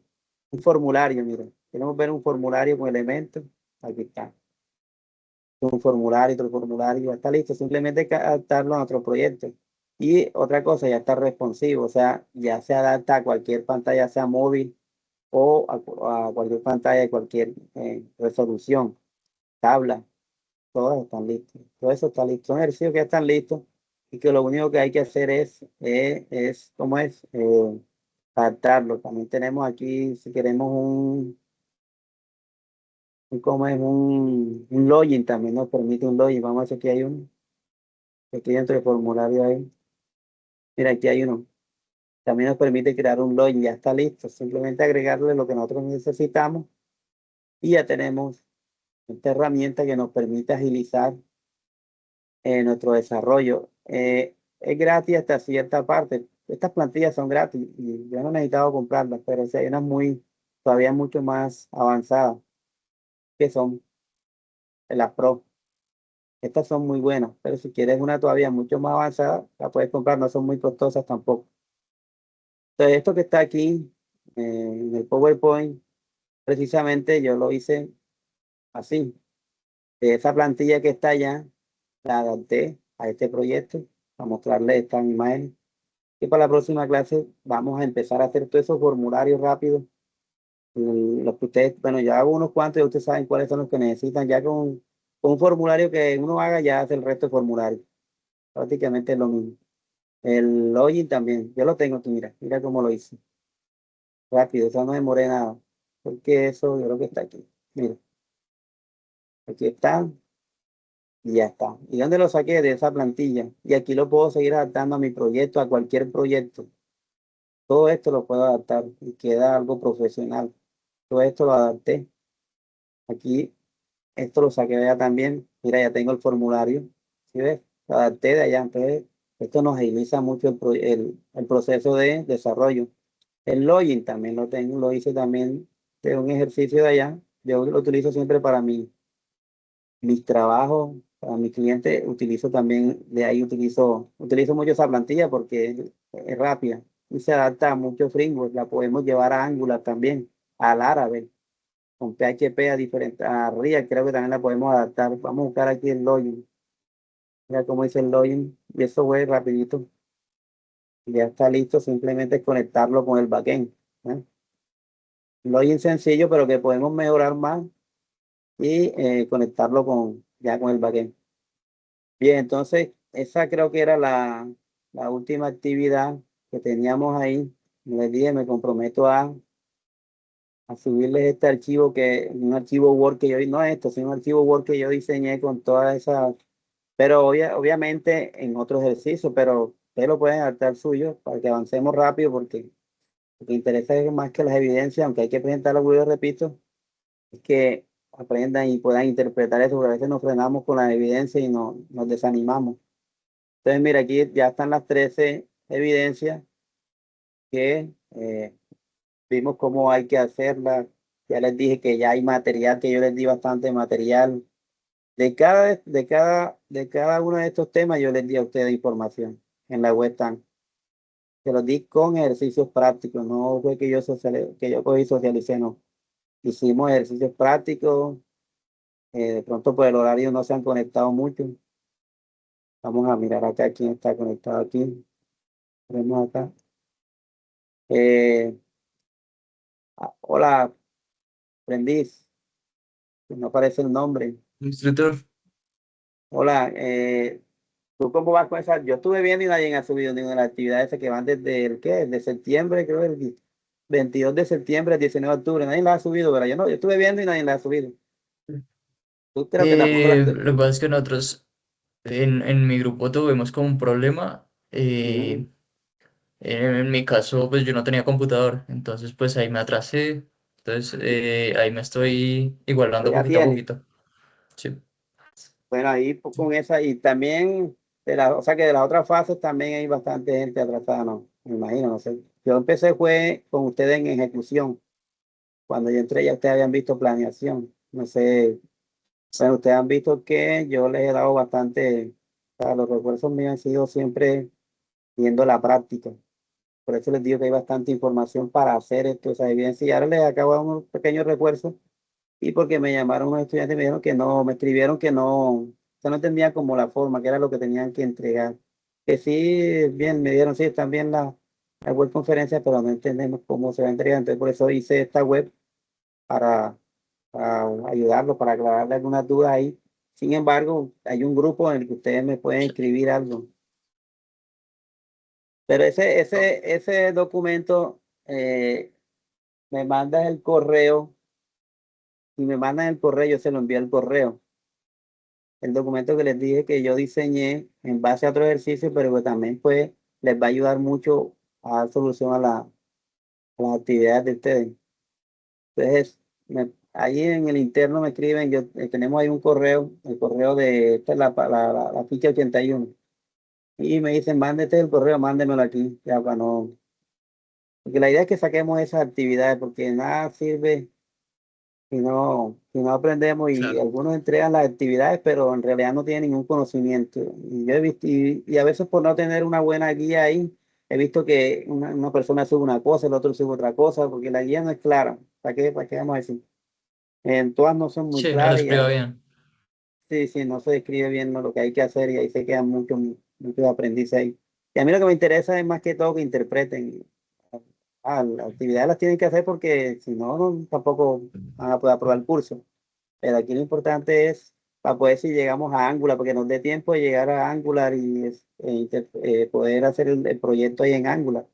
Un formulario, miren. Queremos ver un formulario con elementos. Aquí está. Un formulario, otro formulario, ya está listo. Simplemente hay que adaptarlo a nuestro proyecto. Y otra cosa, ya está responsivo, o sea, ya se adapta a cualquier pantalla, sea móvil o a cualquier pantalla de cualquier resolución, tabla. Todas están listas. Todo eso está listo. Son ejercicios que ya están listos y que lo único que hay que hacer es ¿cómo es? Adaptarlo. También tenemos aquí, si queremos ¿cómo es? Un login también nos permite un login. Vamos a ver si aquí hay uno. Aquí dentro del formulario hay. Mira, aquí hay uno. También nos permite crear un login. Ya está listo. Simplemente agregarle lo que nosotros necesitamos y ya tenemos esta herramienta que nos permite agilizar nuestro desarrollo. Es gratis hasta cierta parte. Estas plantillas son gratis y yo no he necesitado comprarlas, pero sí hay unas todavía mucho más avanzadas, que son las Pro. Estas son muy buenas, pero si quieres una todavía mucho más avanzada, la puedes comprar, no son muy costosas tampoco. Entonces, esto que está aquí en el PowerPoint, precisamente yo lo hice así. Esa plantilla que está allá, la adapté a este proyecto, para mostrarle esta imagen. Y para la próxima clase vamos a empezar a hacer todos esos formularios rápidos. Los que ustedes, bueno, ya hago unos cuantos y ustedes saben cuáles son los que necesitan. Ya con un formulario que uno haga, ya hace el resto de formulario. Prácticamente es lo mismo. El login también, yo lo tengo aquí, mira cómo lo hice. Rápido, eso no demoré nada. Porque eso yo creo que está aquí. Mira, aquí está y ya está. ¿Y dónde lo saqué? De esa plantilla. Y aquí lo puedo seguir adaptando a mi proyecto, a cualquier proyecto. Todo esto lo puedo adaptar y queda algo profesional. Todo esto lo adapté. Aquí, esto lo saqué de allá también. Mira, ya tengo el formulario. ¿Sí ves? Lo adapté de allá. Entonces, esto nos agiliza mucho el proceso de desarrollo. El login también lo tengo, lo hice también de un ejercicio de allá. Yo lo utilizo siempre para mis trabajos, para mis clientes. Utilizo también, de ahí utilizo mucho esa plantilla porque es rápida y se adapta a muchos frameworks. La podemos llevar a Angular también, al Laravel, con PHP a React, creo que también la podemos adaptar. Vamos a buscar aquí el login. Mira cómo dice el login y eso fue rapidito. Ya está listo, simplemente es conectarlo con el backend. ¿Eh? Login sencillo, pero que podemos mejorar más y conectarlo ya con el backend. Bien, entonces esa creo que era la última actividad que teníamos ahí. Les dije, me comprometo a subirles este archivo, un archivo Word que yo, no esto, sino un archivo Word que yo diseñé con todas esas, pero obviamente en otro ejercicio, pero ustedes lo pueden adaptar suyo para que avancemos rápido porque lo que interesa es más que las evidencias, aunque hay que presentarlo, yo repito, es que aprendan y puedan interpretar eso, porque a veces nos frenamos con la evidencia y nos desanimamos. Entonces, mira, aquí ya están las 13 evidencias que vimos cómo hay que hacerlas. Ya les dije que ya hay material, que yo les di bastante material. De cada uno de estos temas yo les di a ustedes información en la web están. Se los di con ejercicios prácticos, no fue que yo cogí y socialicé, no. Hicimos ejercicios prácticos, de pronto por el horario no se han conectado mucho. Vamos a mirar acá quién está conectado aquí. Tenemos acá. Hola, aprendiz. No aparece el nombre. Instructor. Hola, ¿tú cómo vas con esa? Yo estuve viendo y nadie ha subido ninguna de las actividades que van desde el ¿qué? De septiembre, creo, el 22 de septiembre al 19 de octubre. Nadie la ha subido, pero yo estuve viendo y nadie la ha subido. Tú creo que tampoco la has Lo que pasa es que nosotros en mi grupo tuvimos como un problema. Ujú. En mi caso, pues yo no tenía computador, entonces pues ahí me atrasé. Entonces ahí me estoy igualando Ya poquito a tiene. poquito. Sí. Bueno, ahí con esa, y también, o sea que de las otras fases también hay bastante gente atrasada, ¿no? Me imagino, no sé. Yo empecé fue con ustedes en ejecución. Cuando yo entré ya ustedes habían visto planeación. No sé, Bueno, ustedes han visto que yo les he dado bastante, o sea, los refuerzos míos han sido siempre viendo la práctica. Por eso les digo que hay bastante información para hacer esto, esa evidencia. Y ahora les acabo de dar unos pequeños refuerzos y porque me llamaron unos estudiantes y me dijeron que no, me escribieron que no, o sea, no entendían como la forma, que era lo que tenían que entregar. Que sí, bien, me dieron, sí, están bien la web conferencia, pero no entendemos cómo se va a entregar. Entonces, por eso hice esta web para, para ayudarlos, para aclararle algunas dudas ahí. Sin embargo, hay un grupo en el que ustedes me pueden escribir algo. Pero Oh, ese documento, me mandas el correo y me mandan el correo, yo se lo envío al correo. El documento que les dije que yo diseñé en base a otro ejercicio, pero que también pues les va a ayudar mucho a dar solución a a las actividades de ustedes. Entonces, ahí en el interno me escriben, tenemos ahí un correo, el correo de esta es la ficha 81. Y me dicen, mándete el correo, mándemelo aquí, ya para no. Porque la idea es que saquemos esas actividades, porque nada sirve si no aprendemos y claro. algunos entregan las actividades, pero en realidad no tienen ningún conocimiento. Y yo he visto, y a veces por no tener una buena guía ahí, he visto que una persona sube una cosa, el otro sube otra cosa, porque la guía no es clara. Para qué vamos a decir? En todas no son muy Sí, no lo claras y explica bien. sí, sí, no se describe bien lo que hay que hacer y ahí se quedan muchos aprendices ahí. Y a mí lo que me interesa es más que todo que interpreten. Las actividades las tienen que hacer porque si no, tampoco van a poder aprobar el curso. Pero aquí lo importante es para poder si llegamos a Angular, porque nos dé tiempo de llegar a Angular y poder hacer el proyecto ahí en Angular.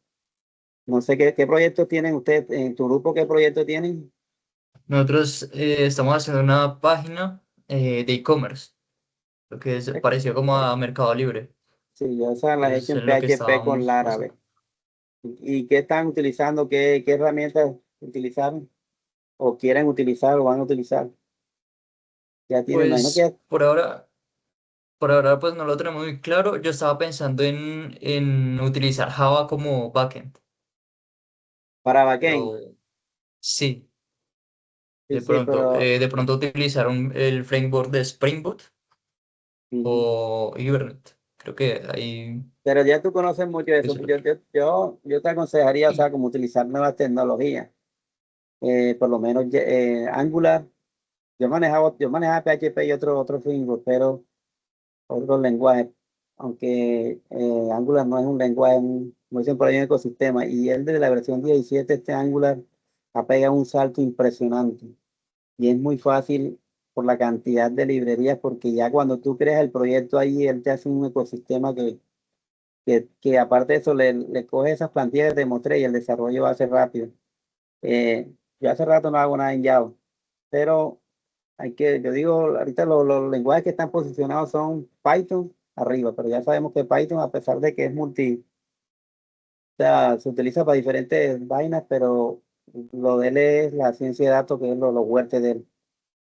No sé qué proyectos tienen ustedes, en tu grupo, qué proyecto tienen. Nosotros estamos haciendo una página de e-commerce, lo que es parecido como a Mercado Libre. Sí, yo esas las he hecho Entonces, en es lo que PHP con estábamos Laravel. haciendo. ¿Y qué están utilizando? Qué herramientas utilizaron? ¿O quieren utilizar o van a utilizar? Ya tienen, imagino Pues que por ahora pues no lo tenemos muy claro. Yo estaba pensando en utilizar Java como backend, para backend. pero sí, Sí, sí, pero, de pronto utilizar el framework de Spring Boot ujú. o Hibernate. Creo que ahí Pero ya tú conoces mucho de eso. eso es lo que... Yo te aconsejaría, o sea, como utilizar nuevas tecnologías. Por lo menos Angular. Yo manejaba PHP y otro framework, pero otros lenguajes. Aunque Angular no es un lenguaje, como dicen por ahí, un ecosistema. Y el de la versión 17 este Angular, ha pegado un salto impresionante. Y es muy fácil por la cantidad de librerías, porque ya cuando tú creas el proyecto ahí, él te hace un ecosistema que aparte de eso le coge esas plantillas que te mostré y el desarrollo va a ser rápido. Yo hace rato no hago nada en Java, pero yo digo, ahorita los lenguajes que están posicionados son Python arriba, pero ya sabemos que Python, a pesar de que es o sea, se utiliza para diferentes vainas, pero lo de él es la ciencia de datos, que es lo fuerte de él.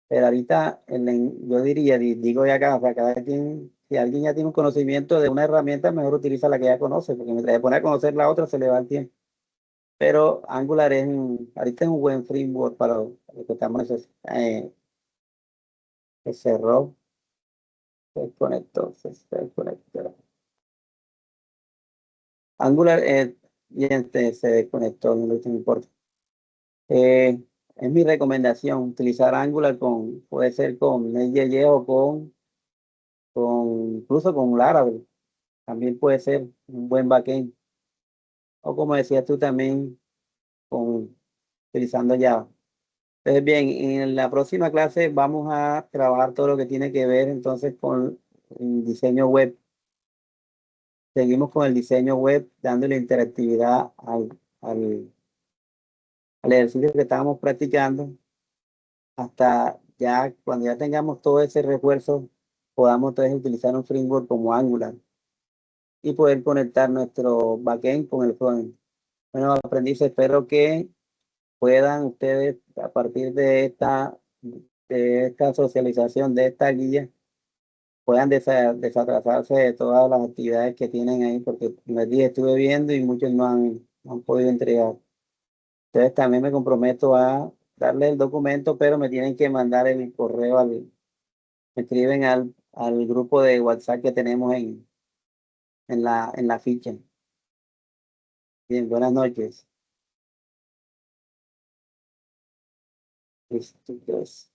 Pero ahorita, yo diría, digo ya acá, o sea, cada quien, si alguien ya tiene un conocimiento de una herramienta, mejor utiliza la que ya conoce, porque mientras se pone a conocer la otra, se le va el tiempo. Pero Angular ahorita es un buen framework para lo que estamos necesitando. Se cerró, se desconectó, se desconectó. Angular, y se desconectó, no le importa. Eh, es mi recomendación, utilizar Angular puede ser con Node.js o incluso con Laravel. También puede ser un buen backend. O como decías tú también, utilizando Java. Entonces, bien, en la próxima clase vamos a trabajar todo lo que tiene que ver entonces con el diseño web. Seguimos con el diseño web, dándole interactividad al, al ejercicio que estábamos practicando, hasta ya cuando ya tengamos todo ese refuerzo, podamos entonces utilizar un framework como Angular y poder conectar nuestro backend con el frontend. Bueno, aprendices, espero que puedan ustedes, a partir de esta socialización, de esta guía, puedan desatrasarse de todas las actividades que tienen ahí, porque como les dije, estuve viendo y muchos no han podido entregar. Entonces también me comprometo a darle el documento, pero me tienen que mandar el correo Me escriben al grupo de WhatsApp que tenemos en la ficha. Bien, buenas noches. Listo, pues.